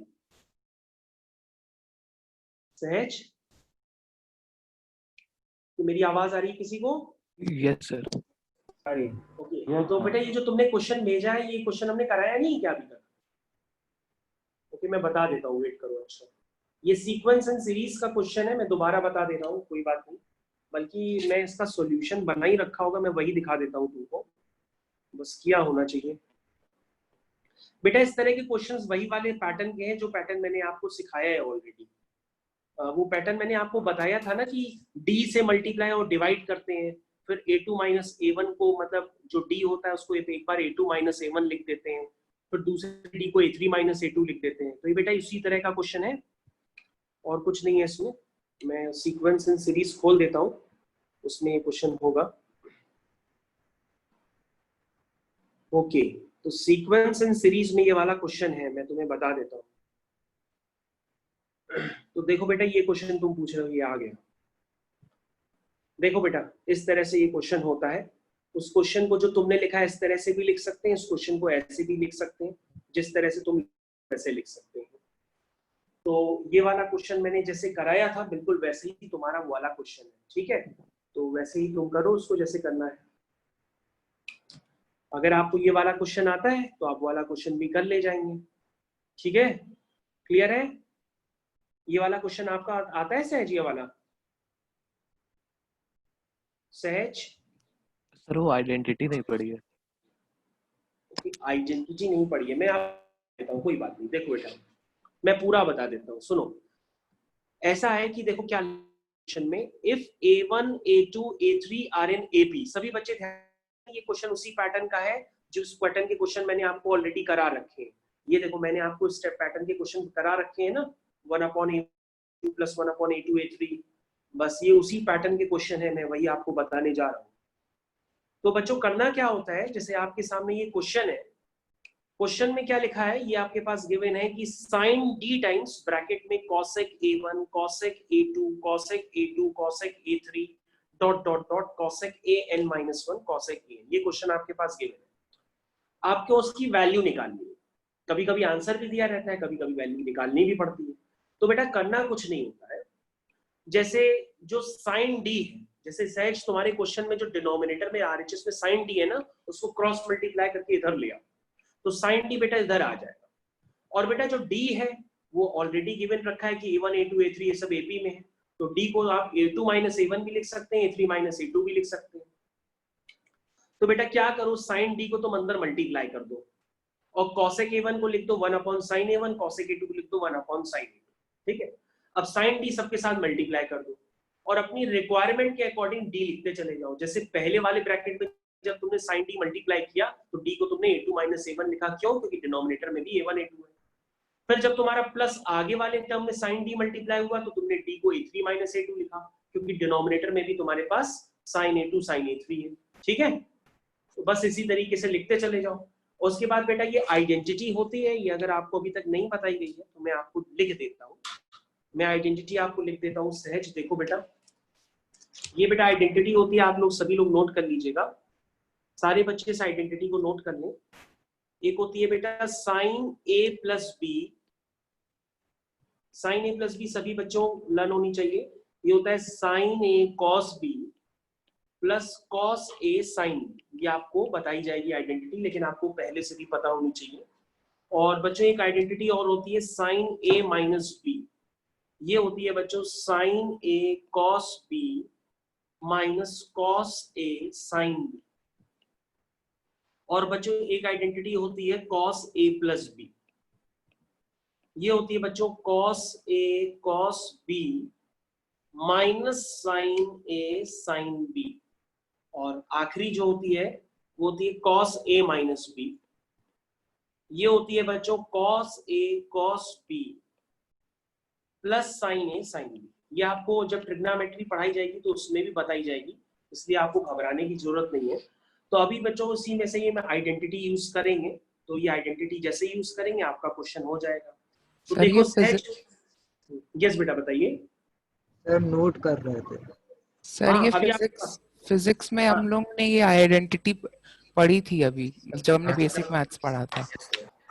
सहज, तो मेरी आवाज आ रही है किसी को? Yes sir. अरे ओके, तो बेटा ये जो तुमने क्वेश्चन भेजा है, ये क्वेश्चन हमने कराया नहीं क्या अभी तक? ओके, मैं बता देता हूँ, वेट करो। अच्छा, ये सीक्वेंस एंड सीरीज का क्वेश्चन है, मैं दोबारा बता दे रहा हूँ, कोई बात नहीं, बल्कि मैं इसका सॉल्यूशन बना ही रखा होगा, मैं वही दिखा देता हूँ तुमको, बस किया होना चाहिए। बेटा इस तरह के क्वेश्चंस वही वाले पैटर्न के हैं जो पैटर्न मैंने आपको सिखाया है ऑलरेडी। वो पैटर्न मैंने आपको बताया था ना कि d से मल्टीप्लाई और डिवाइड करते हैं, फिर a2 माइनस a1 को, मतलब जो d होता है उसको एक बार a2 माइनस a1 लिख देते हैं, फिर दूसरे d को a3 माइनस a2 लिख देते हैं। तो ये बेटा इसी तरह का क्वेश्चन है और कुछ नहीं है इसमें। मैं सीक्वेंस एंड सीरीज खोल देता हूँ, उसमें ये क्वेश्चन होगा। ओके, तो सीक्वेंस एंड सीरीज में ये वाला क्वेश्चन है, मैं तुम्हें बता देता हूँ। तो देखो बेटा, ये क्वेश्चन तुम पूछ रहे हो, ये आ गया। देखो बेटा, इस तरह से ये क्वेश्चन होता है। उस क्वेश्चन को जो तुमने लिखा है इस तरह से भी लिख सकते हैं, इस क्वेश्चन को ऐसे भी लिख सकते हैं, जिस तरह से तुम ऐसे लिख सकते हैं। तो ये वाला क्वेश्चन मैंने जैसे कराया था बिल्कुल वैसे ही तुम्हारा वो वाला क्वेश्चन है, ठीक है? तो वैसे ही तुम करो उसको जैसे करना है। अगर आपको ये वाला क्वेश्चन आता है तो आप वाला क्वेश्चन भी कर ले जाएंगे, ठीक है? क्लियर है? ये वाला क्वेश्चन आपका आता है सहज? ये वाला सहज? सर वो आइडेंटिटी नहीं पड़ी है। आइडेंटिटी नहीं पड़ी है, मैं आपको देता हूँ, कोई बात नहीं। देखो बेटा, मैं पूरा बता देता हूँ, सुनो। ऐसा है कि देखो क्या क्वेश्चन में, if a1 a2 a3 are in AP, सभी बच्चे ध्यान, ये क्वेश्चन उसी पैटर्न का है जिस पैटर्न के क्वेश्चन मैंने आपको ऑलरेडी करा रखे हैं। ये देखो मैंने आपको स्टेप पैटर्न के क्वेश्चन करा रखे हैं ना, 1/a2 + 1/a2 a3, बस ये उसी पैटर्न के क्वेश्चन है, मैं वही आपको बताने जा रहा हूँ। तो बच्चों करना क्या होता है, जैसे आपके सामने ये क्वेश्चन है, क्वेश्चन में क्या लिखा है, ये आपके पास गिवन है कि sin d टाइम्स ब्रैकेट में cosec a1 cosec a2 cosec a2 cosec a3 dot dot dot cosec an-1 cosec an, ये क्वेश्चन आपके पास गिवन है। आपको उसकी वैल्यू निकालनी है, कभी कभी आंसर भी दिया रहता है, कभी कभी वैल्यू निकालनी भी पड़ती है। तो बेटा करना कुछ नहीं होता है, जैसे जो sin d है, जैसे सहज तुम्हारे क्वेश्चन में जो डिनोमिनेटर में RHS में sin d है ना, उसको क्रॉस मल्टीप्लाई करके इधर ले आओ, तो sin d बेटा इधर आ जाएगा। और बेटा जो d है वो ऑलरेडी गिवन रखा है कि a1 a2 a3 ये सब AP में है, तो d को आप a2 माइनस a1 भी लिख सकते हैं, a3 माइनस a2 भी लिख सकते हैं। तो बेटा क्या करो, sin d को तुम अंदर मल्टीप्लाई कर दो और cosec a1 को लिख दो 1/sin a1, cosec a2 को लिख दो 1/sin a2, ठीक है? अब sin d सबके साथ मल्टीप्लाई कर दो और अपनी रिक्वायरमेंट के अकॉर्डिंग d लिखते चले जाओ। जैसे पहले वाले ब्रैकेट में जब तुमने sin d मल्टीप्लाई किया तो d को तुमने a2 माइनस a1 लिखा, क्यों? क्योंकि डिनोमिनेटर में भी a1 a2 है। फिर जब तुम्हारा प्लस आगे वाले टर्म में sin d मल्टीप्लाई हुआ तो तुमने d को a3 माइनस a2 लिखा, क्योंकि डिनोमिनेटर में भी तुम्हारे पास sin a2 sin a3 है, ठीक है? तो बस इसी तरीके से लिखते चले जाओ। उसके बाद बेटा ये आइडेंटिटी होती है, ये अगर आपको अभी तक नहीं बताई गई है तो मैं आपको लिख देता हूँ, मैं आइडेंटिटी आपको लिख देता हूँ सहज। देखो बेटा, ये बेटा आइडेंटिटी होती है, आप लोग सभी लोग नोट कर लीजिएगा, सारे बच्चे इस आइडेंटिटी को नोट कर लें। एक होती है बेटा sin a + b, sin a + b सभी बच्चों लर्न होनी चाहिए। ये होता है sin a cos b plus cos a sin b, ये आपको बताई जाएगी आइडेंटिटी, लेकिन आपको पहले से भी पता होनी चाहिए। और बच्चों एक आइडेंटिटी और होती है sin a - b, ये होती है बच्चों sin a cos b minus cos a sin b। और बच्चों एक आइडेंटिटी होती है cos a + b, ये होती है बच्चों cos a cos b minus sin a sin b। और आखिरी जो होती है वो होती है cos a - b, ये होती है बच्चों cos a cos b plus sin a sin b। ये आपको जब ट्रिग्नोमेट्री पढ़ाई जाएगी तो उसमें भी बताई जाएगी, इसलिए आपको घबराने की जरूरत नहीं है। तो अभी बच्चों इसी में से ये मैं आइडेंटिटी यूज करेंगे, तो ये आइडेंटिटी जैसे यूज करेंगे आपका क्वेश्चन हो जाएगा। तो देखो सहज, यस बेटा बताइए। सर नोट कर रहे थे। सर हाँ ये अभी आप फिजिक्स में हाँ, हम लोग ने ये आइडेंटिटी पढ़ी थी अभी, जब हमने हाँ। बेसिक मैथ्स पढ़ा था।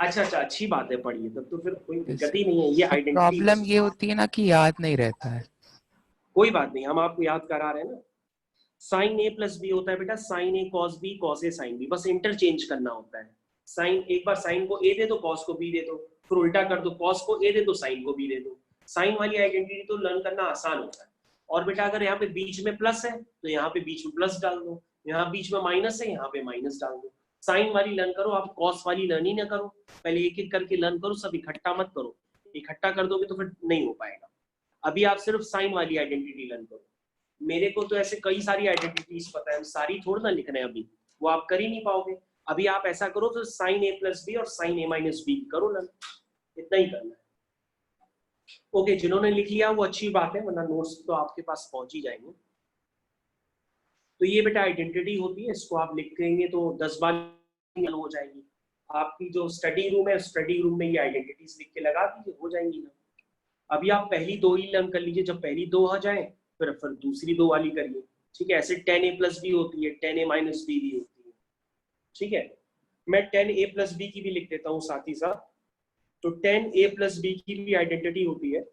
अच्छा अच्छा, अच्छी बात है, पढ़िए, तब तो फिर कोई Yes, दिक्कत sir. ही नहीं है, ये सर आइडेंटिटी। प्रॉब्लम ये होती है ना कि याद नहीं रहता है। कोई बात नहीं, हम आपको याद करा रहे हैं ना। साइन ए प्लस बी होता है बेटा sign A cos B cos A sine B, बस इंटरचेंज करना होता है। साइन, एक बार साइन को ए दे दो, कॉस को बी दे दो, फिर उल्टा कर दो, कॉस को ए दे दो, साइन को बी दे दो। साइन वाली आइडेंटिटी तो लर्न करना आसान होता है। और बेटा अगर यहाँ पे बीच में प्लस है तो यहाँ पे बीच में प्लस डाल दो, यहाँ बीच में माइनस है यहाँ पे माइनस डाल दो। साइन वाली लर्न करो, आप कॉस वाली लर्न ही ना करो, पहले एक एक करके लर्न करो, सब इकट्ठा मत करो, इकट्ठा कर दोगे तो फिर नहीं हो पाएगा। अभी आप सिर्फ साइन वाली आइडेंटिटी लर्न करो। मेरे को तो ऐसे कई सारी आइडेंटिटीज पता है, हम सारी थोड़ा ना लिख रहे हैं अभी, वो आप कर ही नहीं पाओगे। अभी आप ऐसा करो तो साइन ए प्लस बी और साइन ए माइनस बी करो ना, इतना ही करना है। ओके, जिन्होंने लिख लिया वो अच्छी बात है, वरना नोट्स तो आपके पास पहुंच ही जाएंगे। तो ये बेटा आइडेंटिटी होती है, इसको आप लिखेंगे तो 10 बार हो जाएगी। आपकी जो स्टडी रूम है, स्टडी रूम में ये आइडेंटिटीज लिख के लगा दीजिए, हो जाएंगी ना। अभी आप पहली दो ही लर्न कर लीजिए, जब पहली दो आ जाए फिर दूसरी दो वाली करिए, ठीक है। ऐसे 10a प्लस बी होती है, 10a माइनस बी भी होती है, ठीक है। मैं 10a प्लस बी की भी लिख देता हूँ साथ ही साथ। तो 10a प्लस बी की भी आइडेंटिटी होती है,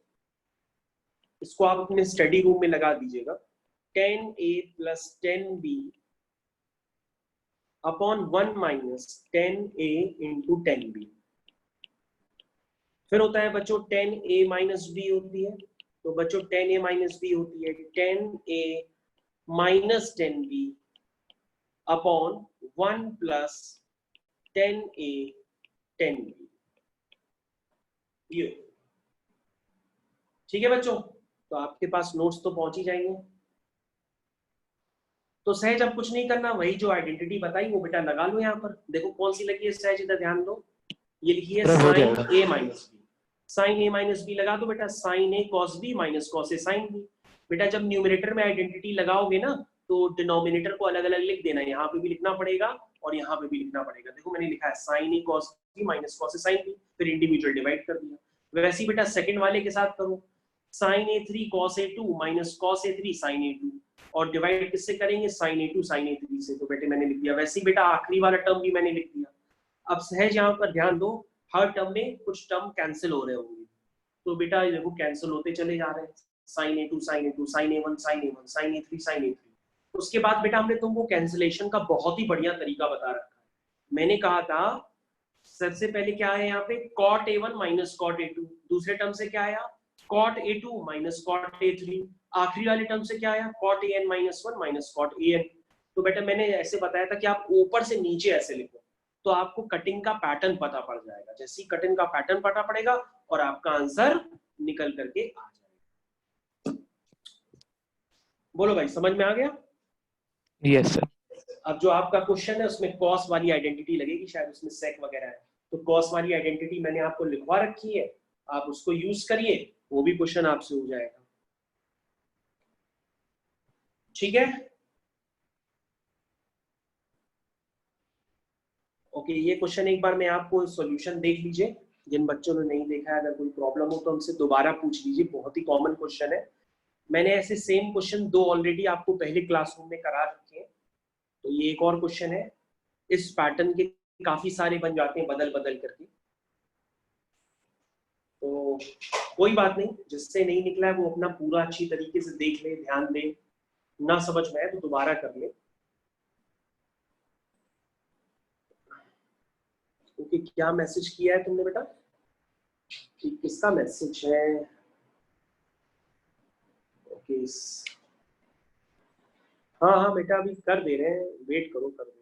इसको आप अपने स्टडी रूम में लगा दीजिएगा। 10a plus 10b upon 1 minus 10a into 10b। फिर होता है बच्चों 10a माइनस बी होती है, तो बच्चों 10a माइनस बी होती है 10a minus 10b upon 1 plus 10a 10b। ये ठीक है बच्चों, तो आपके पास नोट्स तो पहुंच ही जाएंगे। तो सहज अब कुछ नहीं करना, वही जो आइडेंटिटी बताई वो बेटा लगा लो यहाँ पर। देखो कौन सी लगी है सहज, इधर ध्यान दो, ये लिखी है सर, हो साइन जाएगा। ए माइनस बी। साइन ए माइनस बी लगा दो बेटा, साइन ए कॉस बी माइनस कॉस ए साइन बी। बेटा जब न्यूमरेटर में आइडेंटिटी लगाओगे ना तो डिनोमिनेटर को अलग अलग लिख देना, यहाँ पे भी लिखना पड़ेगा और यहाँ पे भी लिखना पड़ेगा। देखो मैंने लिखा है साइन ए कॉस बी माइनस कॉस ए साइन बी, फिर इंडिविजुअल डिवाइड कर दिया। वैसे ही बेटा सेकंड वाले के साथ करो, sine A three cos A two minus cos A three sine A two, और डिवाइड किससे करेंगे, sine A two sine A three से। तो बेटे मैंने लिख दिया। वैसे ही बेटा आखिरी वाला टर्म भी मैंने लिख दिया। अब सहज यहाँ पर ध्यान दो, हर टर्म में कुछ टर्म कैंसिल हो रहे होंगे, तो बेटा ये देखो कैंसिल होते चले जा रहे हैं। Sine A two sine A two, sine A one sine A one, sine A three sine A three. उसके बाद बेटा हमने तुमको कैंसिलेशन का बहुत ही बढ़िया तरीका बता रखा है। मैंने कहा था सबसे पहले क्या है यहाँ पे, cot A one minus cot A two. दूसरे टर्म से क्या आया, cot A two minus cot A three. आखिरी वाले टर्म से क्या आया, cot A N minus one minus cot A N. तो बेटा मैंने ऐसे बताया था कि आप ऊपर से नीचे ऐसे लिखो, तो आपको कटिंग का पैटर्न पता पड़ जाएगा। जैसे ही कटिंग का पैटर्न पता पड़ेगा और आपका आंसर निकल करके आ जाएगा। बोलो भाई, समझ में आ गया? Yes sir. अब जो आपका क्वेश्चन है उसमें कॉस वाली आइडेंटिटी लगेगी, शायद उसमें सेक वगैरह है, तो कॉस वाली आइडेंटिटी मैंने आपको लिखवा रखी है, आप उसको यूज करिए, वो भी क्वेश्चन आपसे हो जाएगा। ठीक है, ओके। ये क्वेश्चन एक बार मैं आपको सॉल्यूशन देख लीजिए, जिन बच्चों ने नहीं देखा है, अगर कोई प्रॉब्लम हो तो हमसे दोबारा पूछ लीजिए, बहुत ही कॉमन क्वेश्चन है। मैंने ऐसे सेम क्वेश्चन दो ऑलरेडी आपको पहले क्लासरूम में करा रखे हैं, तो ये एक और क्वेश्चन है। इस पैटर्न के काफी सारे बन जाते हैं बदल बदल करके, तो कोई बात नहीं, जिससे नहीं निकला है वो अपना पूरा अच्छी तरीके से देख ले, ध्यान दे, ना समझ में आए तो दोबारा कर ले। क्योंकि क्या मैसेज किया है तुमने बेटा, कि किसका मैसेज है? ओके, हाँ हाँ बेटा अभी कर दे रहे हैं, वेट करो, कर दे रहे हैं।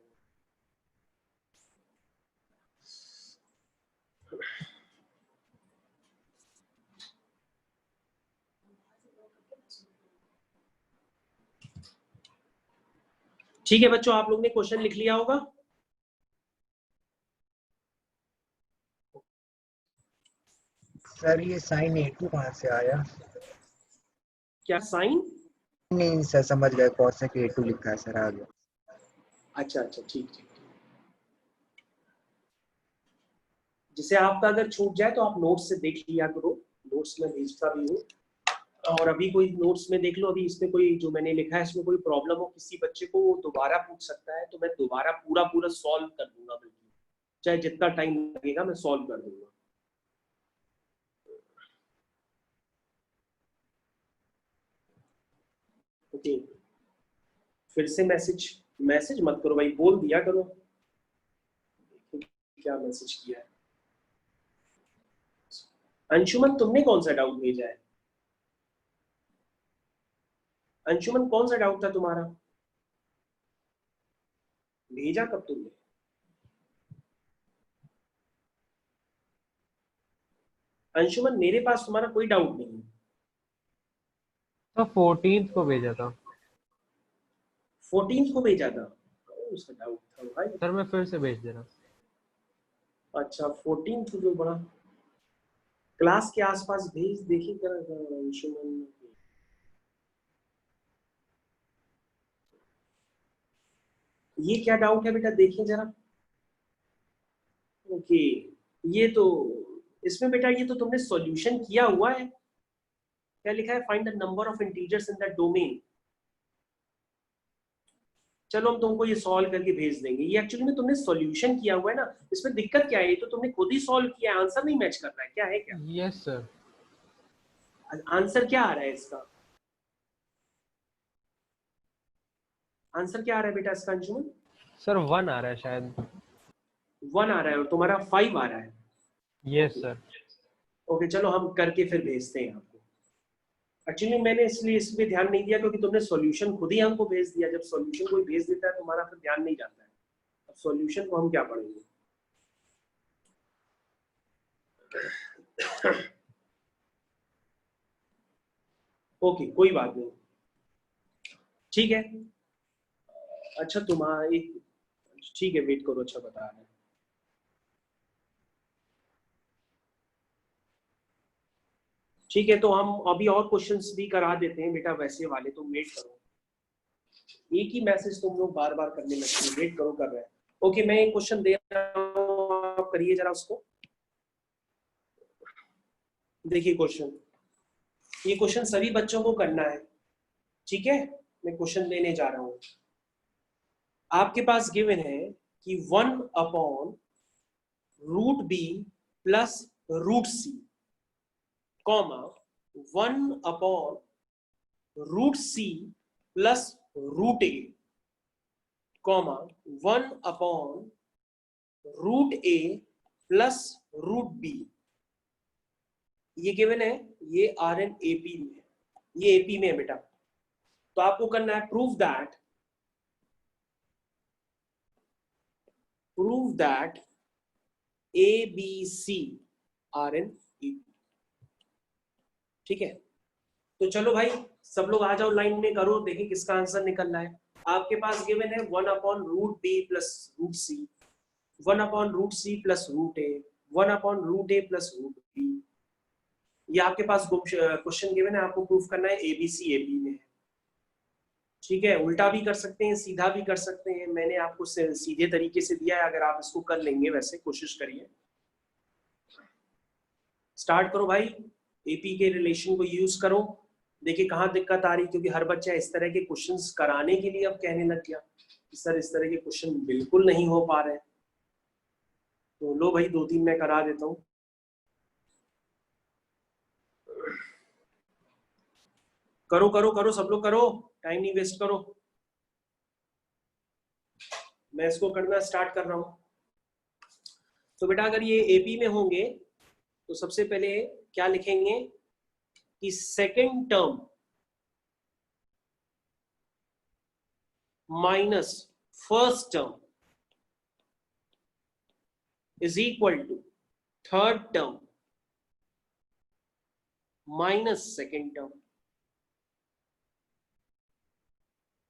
ठीक है बच्चों, आप लोग ने क्वेश्चन लिख लिया होगा। सर ये साइन A2 कहाँ से आया? क्या साइन? नहीं सर समझ गए, कॉसेक A2 लिखा है सर, आ गया। अच्छा अच्छा, ठीक ठीक। जिसे आपका अगर छूट जाए तो आप नोट्स से देख लिया करो, नोट्स में भेजता भी हूँ। और अभी कोई नोट्स में देख लो, अभी इसमें कोई जो मैंने लिखा है इसमें कोई प्रॉब्लम हो किसी बच्चे को, वो दोबारा पूछ सकता है, तो मैं दोबारा पूरा सॉल्व कर दूंगा, बिल्कुल चाहे जितना टाइम लगेगा मैं सॉल्व कर दूंगा। ओके, फिर से मैसेज मत करो भाई, बोल दिया करो क्या मैसेज किया है। अंशुमन तुमने कौन सा डाउट भेजा है? अंशुमन कौन सा डाउट था तुम्हारा? भेजा कब तुमने? अंशुमन मेरे पास तुम्हारा कोई डाउट नहीं है। तो 14th को भेजा था 14th को भेजा था, उसका डाउट था भाई। सर, मैं फिर से भेज दे रहा हूँ। अच्छा 14th को जो बड़ा क्लास के आसपास भेज, देखिए अंशुमन। ये क्या डाउट है बेटा, देखिए जरा। ओके, ये तो इसमें बेटा ये तो तुमने सॉल्यूशन किया हुआ है। क्या लिखा है? Find the number of integers in that domain. चलो हम तुमको ये सॉल्व करके भेज देंगे। ये एक्चुअली में तुमने सॉल्यूशन किया हुआ है ना, इसमें दिक्कत क्या है? ये तो तुमने खुद ही सॉल्व किया है, आंसर नहीं मैच कर रहा है, क्या है क्या? Yes sir. आंसर क्या आ रहा है इसका? आंसर क्या आ रहा है बेटा इसका अंशुमन? सर 1 आ रहा है शायद। 1 आ रहा है और तुम्हारा 5 आ रहा है। Yes sir. ओके चलो हम करके फिर भेजते हैं आपको। एक्चुअली मैंने इसलिए इस पे ध्यान नहीं दिया क्योंकि तुमने सॉल्यूशन खुद ही हमको भेज दिया। जब सॉल्यूशन कोई भेज देता है तुम्हारा फिर ध्यान नहीं जाता है। अब सॉल्यूशन को हम क्या पढ़ेंगे? ओके कोई बात नहीं, ठीक है। अच्छा तुम्हारा ठीक है, वेट करो, अच्छा बता रहे हैं। ठीक है तो हम अभी और क्वेश्चंस भी करा देते हैं बेटा, वैसे वाले तुम वेट करो। एक ही मैसेज तुम लोग बार बार करने लगते हो, वेट करो कर रहे हैं। ओके मैं एक क्वेश्चन दे रहा हूँ, आप करिए जरा उसको। देखिए क्वेश्चन, ये क्वेश्चन सभी बच्चों को करना है, ठीक है। मैं क्वेश्चन देने जा रहा हूँ। आपके पास गिवन है कि 1/√b plus √c, comma 1/√c plus √a, comma 1/√a plus √b। ये गिवन है, ये RN AP में है, ये AP में है बेटा। तो आपको करना है prove that ABC RN AP, ठीक है। तो चलो भाई सब लोग आ जाओ लाइन में, करो देखिए किसका आंसर निकल रहा है। आपके पास गिवन है 1/√b plus √c, 1/√c plus √a, 1/√a plus √b। ये आपके पास क्वेश्चन गिवन है, आपको प्रूफ करना है ABC AP में है, ठीक है। उल्टा भी कर सकते हैं, सीधा भी कर सकते हैं, मैंने आपको सीधे तरीके से दिया है। अगर आप इसको कर लेंगे वैसे कोशिश करिए। स्टार्ट करो भाई, AP के रिलेशन को यूज करो। देखिए कहाँ दिक्कत आ रही, क्योंकि हर बच्चा इस तरह के क्वेश्चंस कराने के लिए अब कहने लग गया कि सर इस तरह के क्वेश्चन बिल्कुल नहीं हो पा रहे। तो लो भाई 2-3 मैं करा देता हूँ। करो करो करो सब लोग करो, टाइम नहीं वेस्ट करो। मैं इसको करना स्टार्ट कर रहा हूं। तो बेटा अगर ये AP में होंगे तो सबसे पहले क्या लिखेंगे कि second term minus first term is equal to third term minus second term,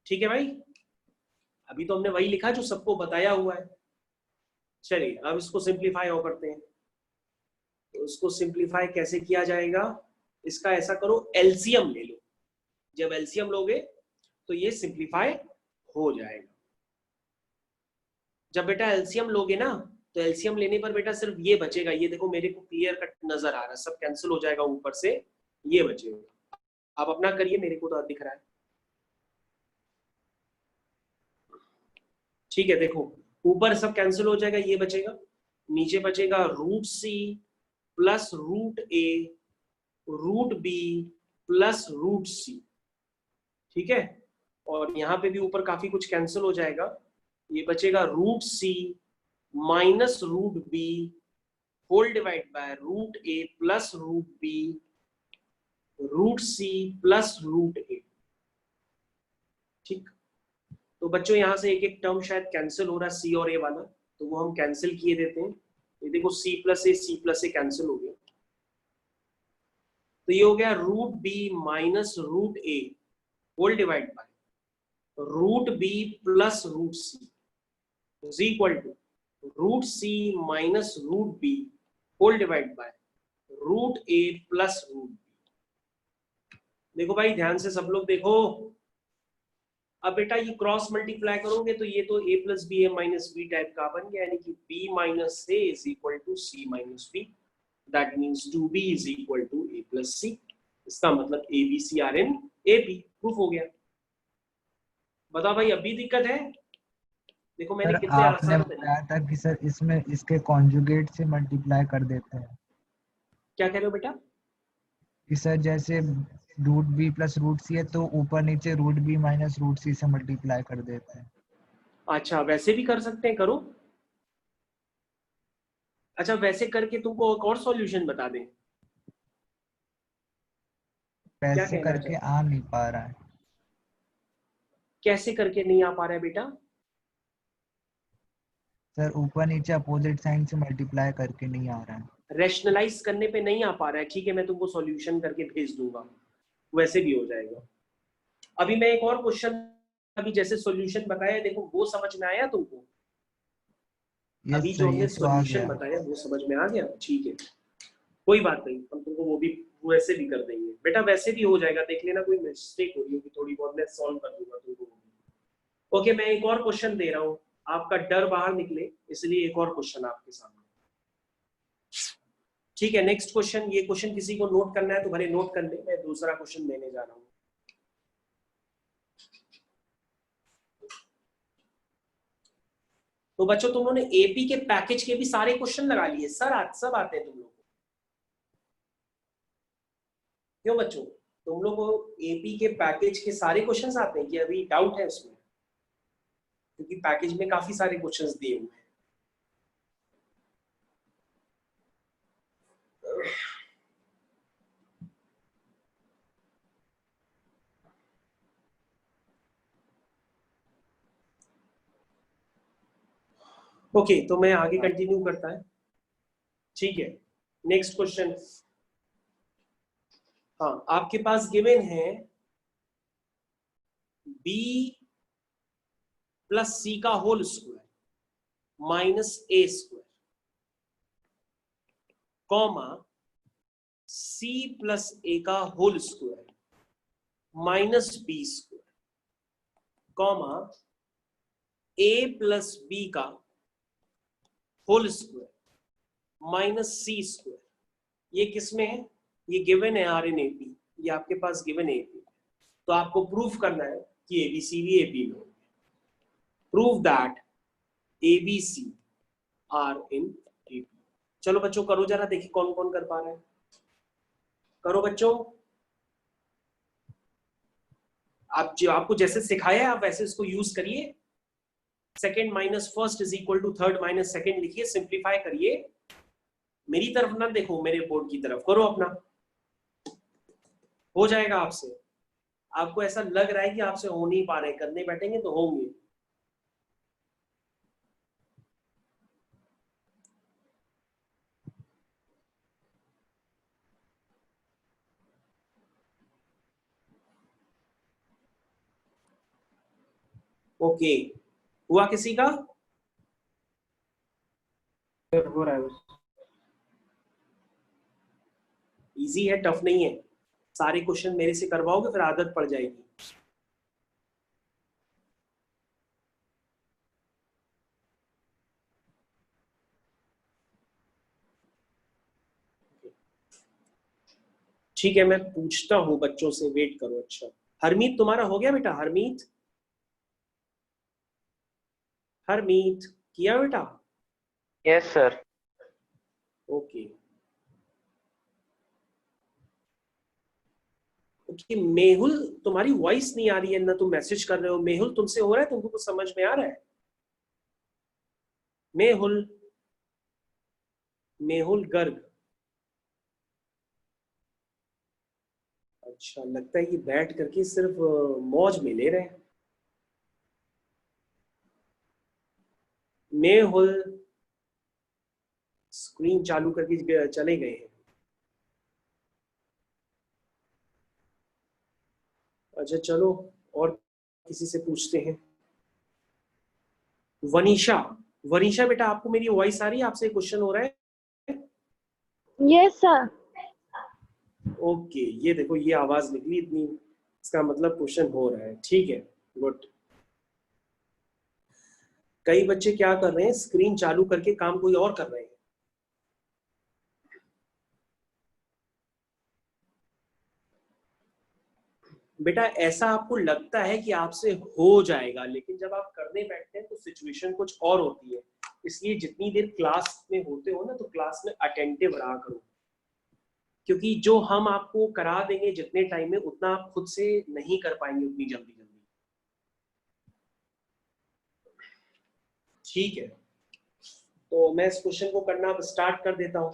ठीक है भाई। अभी तो हमने वही लिखा जो सबको बताया हुआ है। चलिए अब इसको सिंप्लीफाई और करते हैं। तो इसको सिंप्लीफाई कैसे किया जाएगा? इसका ऐसा करो, एलसीएम ले लो। जब एलसीएम लोगे तो ये सिंप्लीफाई हो जाएगा। जब बेटा एलसीएम लोगे ना, तो एलसीएम लेने पर बेटा सिर्फ ये बचेगा। ये देखो मेरे को क्लियर कट नजर आ रहा है, सब कैंसिल हो जाएगा, ऊपर से ये बचेगा। आप अपना करिए, मेरे को तो दिख रहा है। ठीक है, देखो ऊपर सब कैंसिल हो जाएगा, ये बचेगा, नीचे बचेगा रूट सी प्लस रूट ए रूट बी प्लस रूट सी। ठीक है, और यहाँ पे भी ऊपर काफी कुछ कैंसिल हो जाएगा, ये बचेगा root C minus root B whole divide by root A plus root b root c plus root a. ठीक, तो बच्चों यहाँ से एक एक टर्म शायद कैंसिल हो रहा है, सी और ए वाला, तो वो हम कैंसिल किए देते हैं। ये देखो सी प्लस ए कैंसिल हो गया, तो ये हो गया root B minus root A whole divide by root B plus root C is equal to root C minus root B whole divide by root A plus root B. देखो भाई ध्यान से सब लोग देखो, अब बेटा ये क्रॉस मल्टीप्लाई करोगे तो ये तो a plus b a minus b type का बन गया, यानी कि b minus A is equal to C minus B, that means 2b is equal to a plus c. इसका मतलब a B C are in A P, proof हो गया। बताओ भाई अभी दिक्कत है? देखो मैंने सर कितने आपने आसान बताया था कि सर इसमें इसके कॉन्जुगेट से मल्टीप्लाई कर देते हैं क्या कह रहे हो बेटा? कि सर जैसे रूट बी प्लस रूट सी है तो ऊपर नीचे रूट बी माइनस रूट सी से मल्टीप्लाई कर देते हैं। अच्छा वैसे भी कर सकते हैं, करो। अच्छा वैसे करके तुमको एक और सॉल्यूशन बता दें, क्या वैसे कहना करके चाहते? आ नहीं पा रहा है कैसे करके नहीं आ पा रहा है बेटा? सर, ऊपर नीचे अपोजिट साइन से मल्टीप्लाई करके नहीं आ रहा है। रैशनलाइज करने पे नहीं आ पा रहा है, ठीक है मैं तुमको सॉल्यूशन करके भेज दूंगा, वैसे भी हो जाएगा। अभी मैं एक और क्वेश्चन, अभी जैसे सॉल्यूशन बताया देखो वो समझ में आया तुमको? अभी यस जो सर, हमने ये तो आ सॉल्यूशन गया। बताया वो समझ में आ गया? ठीक है, कोई बात नहीं, हम तुमको वो भी वैसे भी कर देंगे बेटा, वैसे भी हो जाएगा, देख लेना कोई मिस्टेक हो रही होगी थोड़ी बहुत, मैं सॉल्व कर दूंगा तुमको। ओके मैं एक और क्वेश्चन दे रहा हूँ, आपका डर बाहर निकले इसलिए एक और क्वेश्चन आपके सामने। ठीक है, नेक्स्ट क्वेश्चन, ये क्वेश्चन किसी को नोट करना है तो भले नोट कर ले, मैं दूसरा क्वेश्चन देने जा रहा हूँ। तो बच्चों तुम लोगों ने एपी के पैकेज के भी सारे क्वेश्चन लगा लिए सर, आज सब आते हैं तुम लोग को, क्यों बच्चों? तुम लोग को एपी के पैकेज के सारे क्वेश्चंस आते हैं कि अभी डाउट है उसमें? क्योंकि पैकेज में काफी सारे क्वेश्चंस दिए हुए हैं। ओके तो मैं आगे कंटिन्यू करता है, ठीक है। नेक्स्ट क्वेश्चन, हाँ आपके पास गिवन है b प्लस सी का whole square minus A square comma c plus A का whole square minus B square comma a plus B का whole square minus C square. ये किसमें है? ये गिवन है आर इन एपी, ये आपके पास गिवन है एपी, तो आपको प्रूफ करना है कि एबीसी भी एपी में। Prove that ABC are in AP. चलो बच्चों करो जरा, देखिए कौन कौन कर पा रहे हैं, करो बच्चों। आप जो आपको जैसे सिखाया है आप वैसे इसको यूज करिए। Second minus first is equal to third minus second लिखिए, सिंप्लीफाई करिए, मेरी तरफ ना देखो, मेरे बोर्ड की तरफ करो अपना, हो जाएगा आपसे। आपको ऐसा लग रहा है कि आपसे हो नहीं पा रहे, करने बैठेंगे तो होंगे। ओके हुआ किसी का? हो रहा है बस। इजी है, टफ नहीं है, सारे क्वेश्चन मेरे से करवाओगे फिर आदत पड़ जाएगी। ठीक है, मैं पूछता हूँ बच्चों से, वेट करो। अच्छा, हरमीत तुम्हारा हो गया बेटा? हरमीत, हरमीत किया बेटा? Yes sir. Okay okay. Mehul, तुम्हारी वॉइस नहीं आ रही है ना, तुम मैसेज कर रहे हो। मेहुल, तुमसे हो रहा है? तुमको कुछ समझ में आ रहा है? मेहुल, मेहुल गर्ग। अच्छा, लगता है कि बैठ करके सिर्फ मौज में ले रहे हैं। मेहुल स्क्रीन चालू करके चले गए हैं। अच्छा चलो, और किसी से पूछते हैं। वनीशा, वनीशा बेटा, आपको मेरी वॉइस आ रही है? आपसे क्वेश्चन हो रहा है? Yes sir. ओके, ये देखो, ये आवाज निकली इतनी, इसका मतलब क्वेश्चन हो रहा है। ठीक है, गुड। कई बच्चे क्या कर रहे हैं, स्क्रीन चालू करके काम कोई और कर रहे हैं। बेटा ऐसा आपको लगता है कि आपसे हो जाएगा, लेकिन जब आप करने बैठते हैं तो सिचुएशन कुछ और होती है। इसलिए जितनी देर क्लास में होते हो ना, तो क्लास में अटेंटिव रहा करो, क्योंकि जो हम आपको करा देंगे जितने टाइम में, उतना आप खुद से नहीं कर पाएंगे उतनी जल्दी जल्दी। ठीक है, तो मैं इस क्वेश्चन को करना स्टार्ट कर देता हूँ।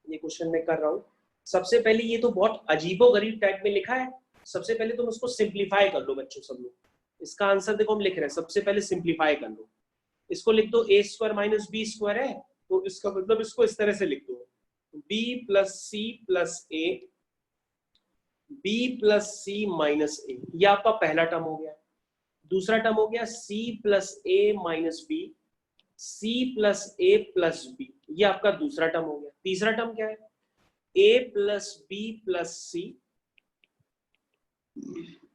ये क्वेश्चन मैं कर रहा हूँ। सबसे पहले, ये तो बहुत अजीबोगरीब टाइप में लिखा है। सबसे पहले तुम इसको सिंप्लीफाई कर लो बच्चों, सब लोग। इसका आंसर देखो हम लिख रहे हैं, सबसे पहले सिंप्लीफाई कर लो। इसको लिख दो a square minus B square है, तो इसका मतलब इसको इस तरह से लिख दो, b plus C plus A, b plus C minus a. ये आपका पहला टर्म हो गया। दूसरा टर्म हो गया c plus a minus B, c plus A plus B. ये आपका दूसरा टर्म हो गया। तीसरा टर्म क्या है? a plus B plus c,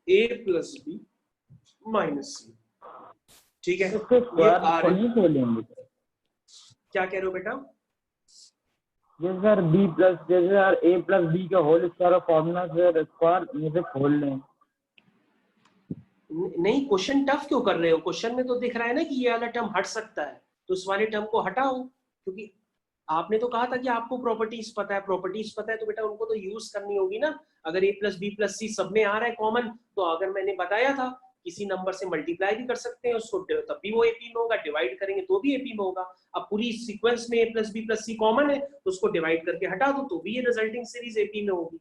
a plus b minus c. ठीक है, ये आर है। क्या कह रहे हो बेटा? जैसे सर बी प्लस, जैसे सर ए प्लस बी का whole square formula sir square में से खोल लें। नहीं, क्वेश्चन टफ क्यों कर रहे हो? क्वेश्चन में तो दिख रहा है ना कि ये वाला टर्म हट सकता है, तो इस वाले टर्म को हटाओ। क्योंकि आपने तो कहा था कि आपको प्रॉपर्टीज पता है, प्रॉपर्टीज पता है तो बेटा उनको तो यूज करनी होगी ना। अगर a प्लस बी प्लस सी सब में आ रहा है कॉमन, तो अगर मैंने बताया था किसी नंबर से मल्टीप्लाई भी कर सकते हैं उसको, तब भी वो एपी में होगा, डिवाइड करेंगे तो भी एपी में होगा। अब पूरी सीक्वेंस में a plus B plus C common है, तो उसको डिवाइड करके हटा दो तो भी ये रिजल्टिंग सीरीज एपी में होगी।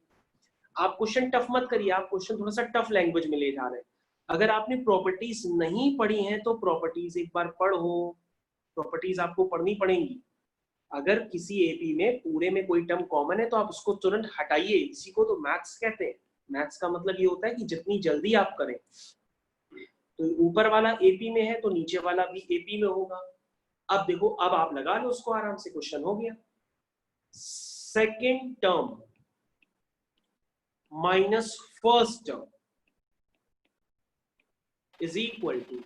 आप क्वेश्चन टफ मत करिए, आप क्वेश्चन थोड़ा सा टफ लैंग्वेज में ले जा रहे हैं। अगर आपने प्रॉपर्टीज नहीं पढ़ी हैं तो प्रॉपर्टीज एक बार पढ़ो, प्रॉपर्टीज आपको पढ़नी पड़ेंगी। अगर किसी एपी में पूरे में कोई टर्म कॉमन है तो आप उसको तुरंत हटाइए। इसी को तो मैथ्स कहते हैं। मैथ्स का मतलब ये होता है कि जितनी जल्दी आप करें, तो ऊपर वाला एपी में है तो नीचे वाला भी एपी में होगा। अब देखो, अब आप लगा लो उसको आराम से, क्वेश्चन हो गया। Second term minus first term is equal to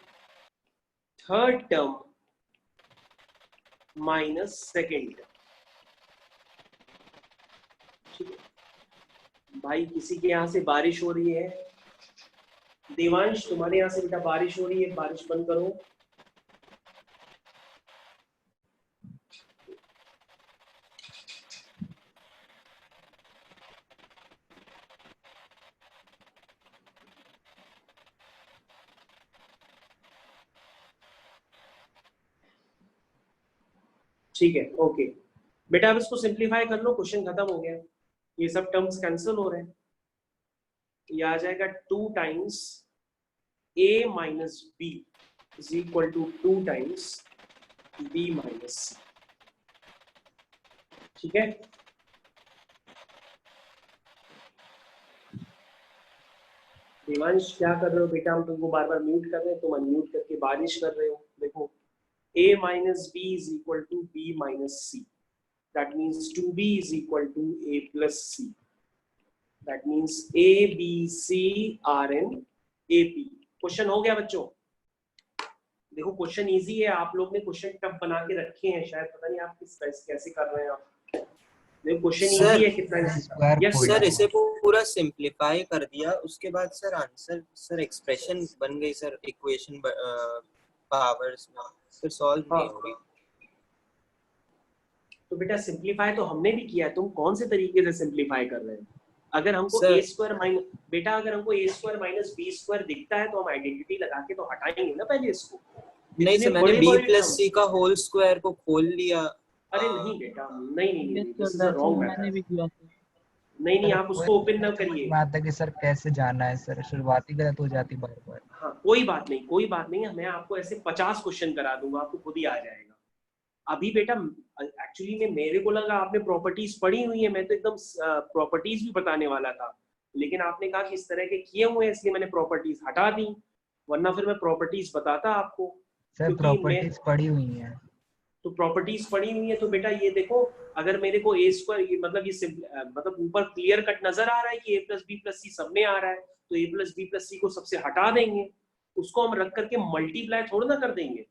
third term minus second term। ठीक है भाई, किसी के यहाँ से बारिश हो रही है? देवांश, तुम्हारे यहाँ से बेटा बारिश हो रही है? बारिश बंद करो। ठीक है, ओके बेटा, अब इसको सिंप्लीफाई कर लो, क्वेश्चन खत्म हो गया। ये सब टर्म्स कैंसिल हो रहे हैं। ये आ जाएगा 2 times a minus b is equal to 2 times b minus c. ठीक है, देवांश क्या कर रहे हो बेटा? हम तुमको बार बार म्यूट कर रहे हैं, तुम अनम्यूट करके बारिश कर रहे हो। देखो, a minus b is equal to b minus c. That means 2b is equal to a plus c. That means a, b, c are in AP. Question हो गया बच्चों? देखो क्वेश्चन इजी है, आप लोग ने क्वेश्चन टफ बना के रखे हैं शायद, पता नहीं आप किस कैसे कर रहे हैं आप। देखो क्वेश्चन सर, इजी है कितना। स्क्वायर यस सर इसे पूरा सिंप्लीफाई कर दिया, उसके बाद सर आंसर सर एक्सप्रेशन बन गई सर, इक्वेशन पावर्स में फिर सॉल्व नहीं होगी। तो बेटा सिंप्लीफाई तो हमने भी किया है, तुम कौन से तरीके से सिंप्लीफाई कर रहे हैं? अगर हमको सर- ए स्क्वायर माइनस बेटा अगर हमको ए स्क्वायर माइनस बी स्क्वायर दिखता है तो हम आइडेंटिटी लगा के तो हटाएंगे ना पहले इसको। नहीं सर, मैंने बी प्लस सी का होल स्क्वायर को खोल लिया। अरे नहीं बेटा, नहीं दिस इज रॉन्ग मैथड। मैंने भी किया था। नहीं आप उसको ओपन ना करिए। बात है कि सर कैसे जाना है सर, शुरुआती गलत हो जाती बार बार। हाँ कोई बात नहीं, मैं आपको ऐसे 50 क्वेश्चन करा दूंगा, आपको खुद ही आ जाएगा। अभी बेटा एक्चुअली में मेरे को लगा आपने प्रॉपर्टीज पढ़ी हुई है, मैं तो एकदम प्रॉपर्टीज भी बताने वाला था, लेकिन आपने कहा कि इस तरह के किए हुए हैं इसलिए मैंने प्रॉपर्टीज हटा दी, वरना फिर मैं प्रॉपर्टीज बताता आपको। सर प्रॉपर्टीज पढ़ी हुई हैं। तो प्रॉपर्टीज पढ़ी हुई है तो बेटा ये देखो, अगर मेरे को ए स्क्वायर मतलब ये मतलब ऊपर क्लियर कट नजर आ रहा है कि ए प्लस बी प्लस सी सब में आ रहा है, तो ए प्लस बी प्लस सी को सबसे हटा देंगे, उसको हम रख करके मल्टीप्लाई थोड़ा ना कर देंगे।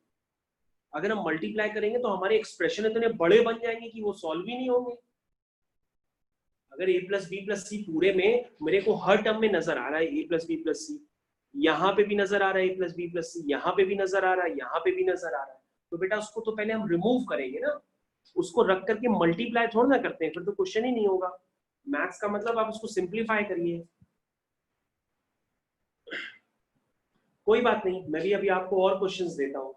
अगर हम मल्टीप्लाई करेंगे तो हमारे एक्सप्रेशन इतने बड़े बन जाएंगे कि वो सॉल्व ही नहीं होंगे। अगर ए प्लस बी प्लस सी पूरे में मेरे को हर टर्म में नजर आ रहा है, ए प्लस बी प्लस सी यहाँ पे भी नजर आ रहा है, ए प्लस बी प्लस सी यहाँ पे भी नजर आ रहा है, यहाँ पे भी नजर आ रहा है, तो बेटा उसको तो पहले हम रिमूव करेंगे ना, उसको रख करके मल्टीप्लाई थोड़ा ना करते हैं, फिर तो क्वेश्चन ही नहीं होगा। मैथ्स का मतलब आप उसको सिंप्लीफाई करिए। कोई बात नहीं, मैं भी अभी आपको और क्वेश्चंस देता हूँ,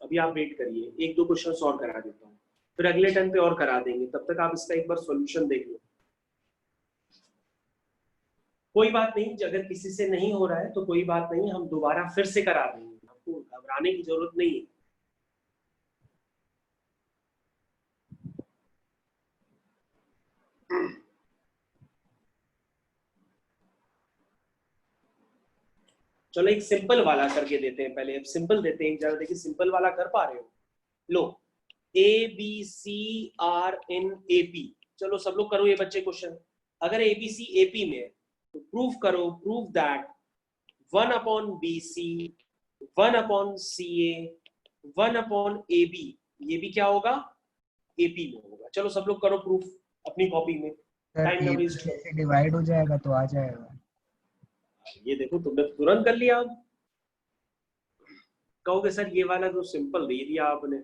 अभी आप वेट करिए, एक दो क्वेश्चंस और करा देता हूँ, फिर अगले टर्न पे और करा देंगे, तब तक आप इसका एक बार सॉल्यूशन देख लो। कोई बात नहीं, अगर किसी से नहीं हो रहा है तो कोई बात नहीं, हम दोबारा फिर से करा देंगे, आपको घबराने की जरूरत नहीं है। चलो एक सिंपल वाला करके देते हैं पहले, अब सिंपल देते हैं जरा, देखिए सिंपल वाला कर पा रहे हो? लो, a B C are in A P, चलो सब लोग करो ये बच्चे क्वेश्चन। अगर A B C A P में है तो प्रूव करो, prove that 1 upon B C 1 upon C A 1 upon A B, ये भी क्या होगा? ए पी में होगा। चलो सब लोग करो प्रूफ अपनी कॉपी में, टाइम ना वेस्ट करो। से डिवाइड हो जाएगा तो आ जाएगा। ये देखो तुमने तुरंत कर लिया। अब कहोगे सर ये वाला तो सिंपल दे दिया आपने,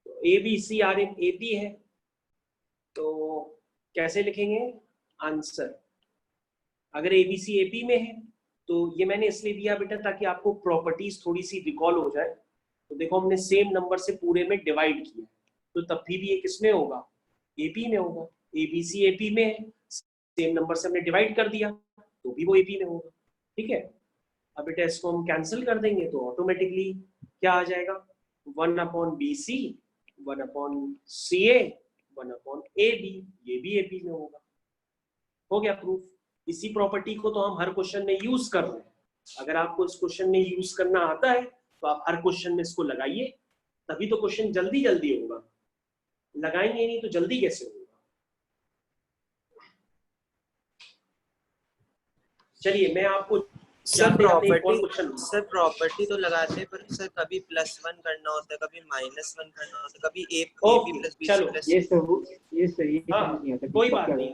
तो A B C are in A P है, तो कैसे लिखेंगे आंसर? अगर A B C A P में है तो ये मैंने इसलिए दिया बेटा ताकि आपको प्रॉपर्टीज थोड़ी सी रिकॉल हो जाए। तो देखो हमने सेम नंबर से पूरे में डिवाइड किया, तो तब भी ये किसमें होगा? एपी में होगा। ए बी सी एपी में है, सेम नंबर से हमने डिवाइड कर दिया तो भी वो एपी में होगा। ठीक है, अब बेटा इसको हम कैंसिल कर देंगे तो ऑटोमेटिकली क्या आ जाएगा? 1 upon B C 1 upon C A 1 upon A B, ये भी एपी में होगा। हो गया प्रूफ। इसी प्रॉपर्टी को तो हम हर क्वेश्चन में यूज कर रहे हैं। अगर आपको इस क्वेश्चन में यूज करना आता है तो आप हर क्वेश्चन में इसको लगाइए, तभी तो क्वेश्चन जल्दी जल्दी होगा। लगाएंगे नहीं तो जल्दी कैसे होगा? चलिए मैं आपको सर प्रॉपर्टी तो लगाते हैं, पर सर कभी +1 करना होता है, कभी -1 करना होता है, कभी ए बी प्लस बी चलो प्लस ये सही समझ नहीं आता। कोई बात नहीं,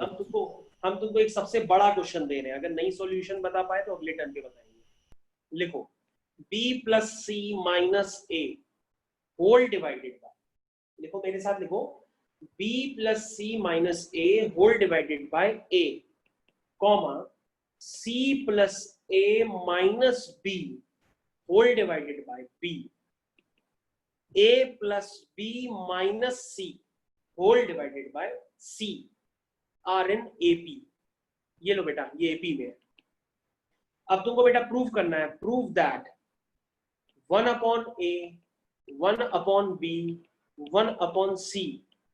हम तुमको एक सबसे बड़ा क्वेश्चन दे रहे हैं, अगर नई सॉल्यूशन बता पाए तो अगले टर्न पे बताएंगे। लिखो b plus C minus A whole divided by, लिखो मेरे साथ लिखो, b plus C minus A whole divided by a comma c plus a minus b whole divided by b, a plus b minus c whole divided by c are in AP। ये लो बेटा, ये AP में है। अब तुमको बेटा prove करना है, prove that 1 upon A 1 upon B 1 upon C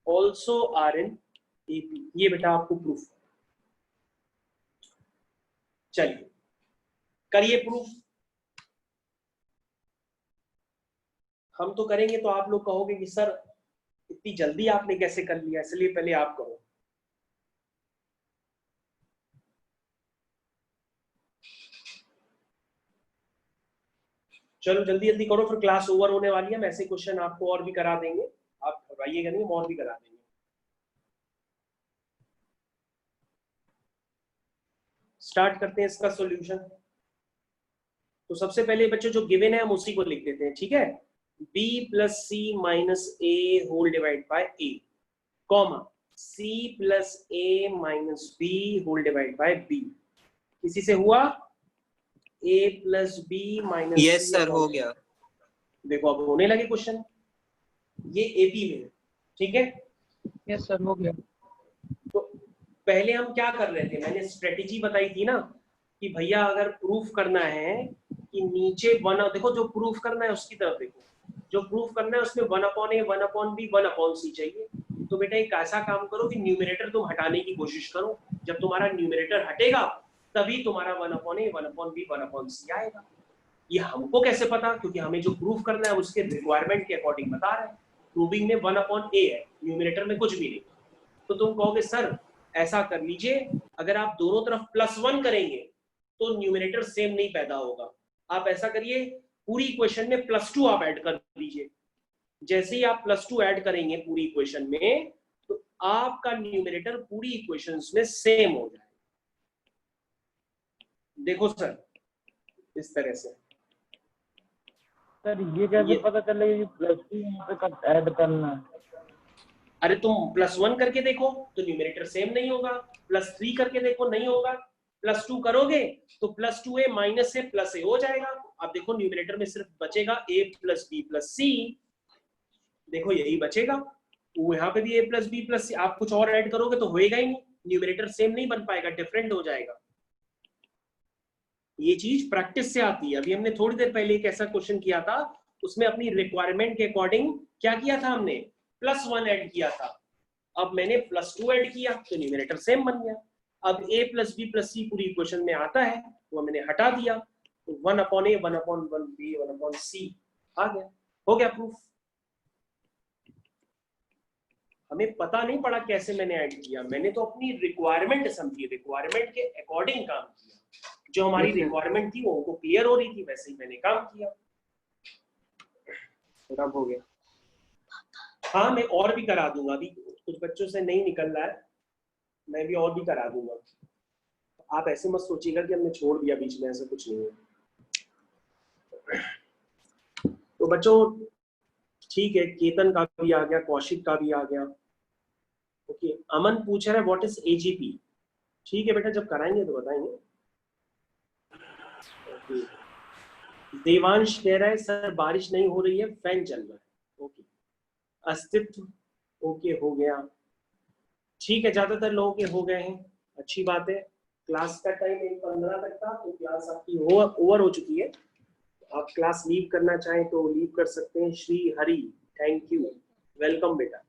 also are in AP। ये बेटा आपको प्रूफ, चलिए करिए प्रूफ। हम तो करेंगे तो आप लोग कहोगे कि सर इतनी जल्दी आपने कैसे कर लिया, इसलिए पहले आप करो। चलो जल्दी जल्दी करो, फिर क्लास ओवर होने वाली है। हम ऐसे क्वेश्चन आपको और भी करा देंगे, आप घबराइएगा नहीं, हम और भी करा देंगे। स्टार्ट करते हैं इसका सॉल्यूशन। तो सबसे पहले बच्चों जो गिवन है हम उसी को लिख देते हैं, ठीक है। b plus C minus A whole divide by A, comma c plus a minus b whole divide by b। किसी से हुआ? a plus b minus yes sir, हो गया। देखो अब होने लगे क्वेश्चन, ये एपी में है, ठीक है। यस सर, हो गया। तो पहले हम क्या कर रहे थे, मैंने स्ट्रेटेजी बताई थी ना कि भैया अगर प्रूफ करना है कि नीचे वन, देखो जो प्रूफ करना है उसकी तरफ देखो, जो प्रूफ करना है उसमें 1/a 1/b 1/c चाहिए। तो बेटा एक ऐसा काम करो कि न्यूमरेटर तुम हटाने की कोशिश करो, जब तुम्हारा न्यूमरेटर हटेगा तभी तुम्हारा 1/a 1/b 1/c आएगा। ये हमको कैसे पता? क्योंकि हमें जो प्रूफ करना है उसके रिक्वायरमेंट के अकॉर्डिंग बता रहे हैं। प्रूविंग में 1/a है, न्यूमरेटर में कुछ भी नहीं। तो तुम कहोगे सर ऐसा कर लीजिए, अगर आप दोनों तरफ +1 करेंगे तो न्यूमरेटर सेम नहीं पैदा होगा। आप ऐसा करिए, पूरी इक्वेशन में +2 आप ऐड कर दीजिए। जैसे ही आप +2 ऐड करेंगे पूरी इक्वेशन में, तो आपका न्यूमरेटर पूरी इक्वेशंस में सेम हो जाएगा। देखो सर इस तरह से। सर ये कैसे पता चलेगा कि +2 यहाँ पे कब ऐड करना है? अरे तुम +1 करके देखो तो न्यूमरेटर सेम नहीं होगा, +3 करके देखो नहीं होगा, +2 करोगे तो +2a माइनस से +a हो जाएगा। अब देखो न्यूमरेटर में सिर्फ बचेगा a plus b plus c, देखो यही बचेगा। वो यहाँ पे भी a plus b plus c, आप कुछ और ऐड करोगे तो होएगा ही नहीं, न्यूमरेटर सेम नहीं बन पाएगा, डिफरेंट हो जाएगा। ये चीज प्रैक्टिस से आती है। अभी हमने थोड़ी देर पहले एक ऐसा क्वेश्चन किया था, उसमें अपनी रिक्वायरमेंट के अकॉर्डिंग क्या किया था हमने, +1 ऐड किया था। अब मैंने +2 ऐड किया तो न्यूमरेटर सेम बन गया। अब a plus b plus c पूरी इक्वेशन में आता है, वो मैंने हटा दिया, तो 1/a 1/1b 1/c आ गया, हो गया प्रूफ। हमें पता नहीं पड़ा कैसे मैंने ऐड किया, मैंने तो अपनी रिक्वायरमेंट समझी, रिक्वायरमेंट के अकॉर्डिंग काम किया। जो हमारी रिक्वायरमेंट थी वो उनको क्लियर हो रही थी, वैसे ही मैंने काम किया, खत्म हो गया। हाँ मैं और भी करा दूंगा, अभी कुछ बच्चों से नहीं निकल रहा है, मैं भी और भी करा दूंगा। आप ऐसे मत सोचिएगा कि हमने छोड़ दिया बीच में, ऐसा कुछ नहीं है। तो बच्चों ठीक है, केतन का भी आ गया, कौशिक का भी आ गया। ओके, अमन पूछ रहा है व्हाट इज एजीपी। ठीक है बेटा, जब कराएंगे तो बताएंगे। देवांश कह रहा है सर बारिश नहीं हो रही है, फैन चल रहा है। ओके, अस्तित्व ओके हो गया, ठीक है, ज्यादातर लोगों के हो गए हैं, अच्छी बात है। क्लास का टाइम 1:15 तक था, तो क्लास आपकी ओवर हो चुकी है। आप क्लास लीव करना चाहें तो लीव कर सकते हैं। Shri Hari, thank you, welcome बेटा।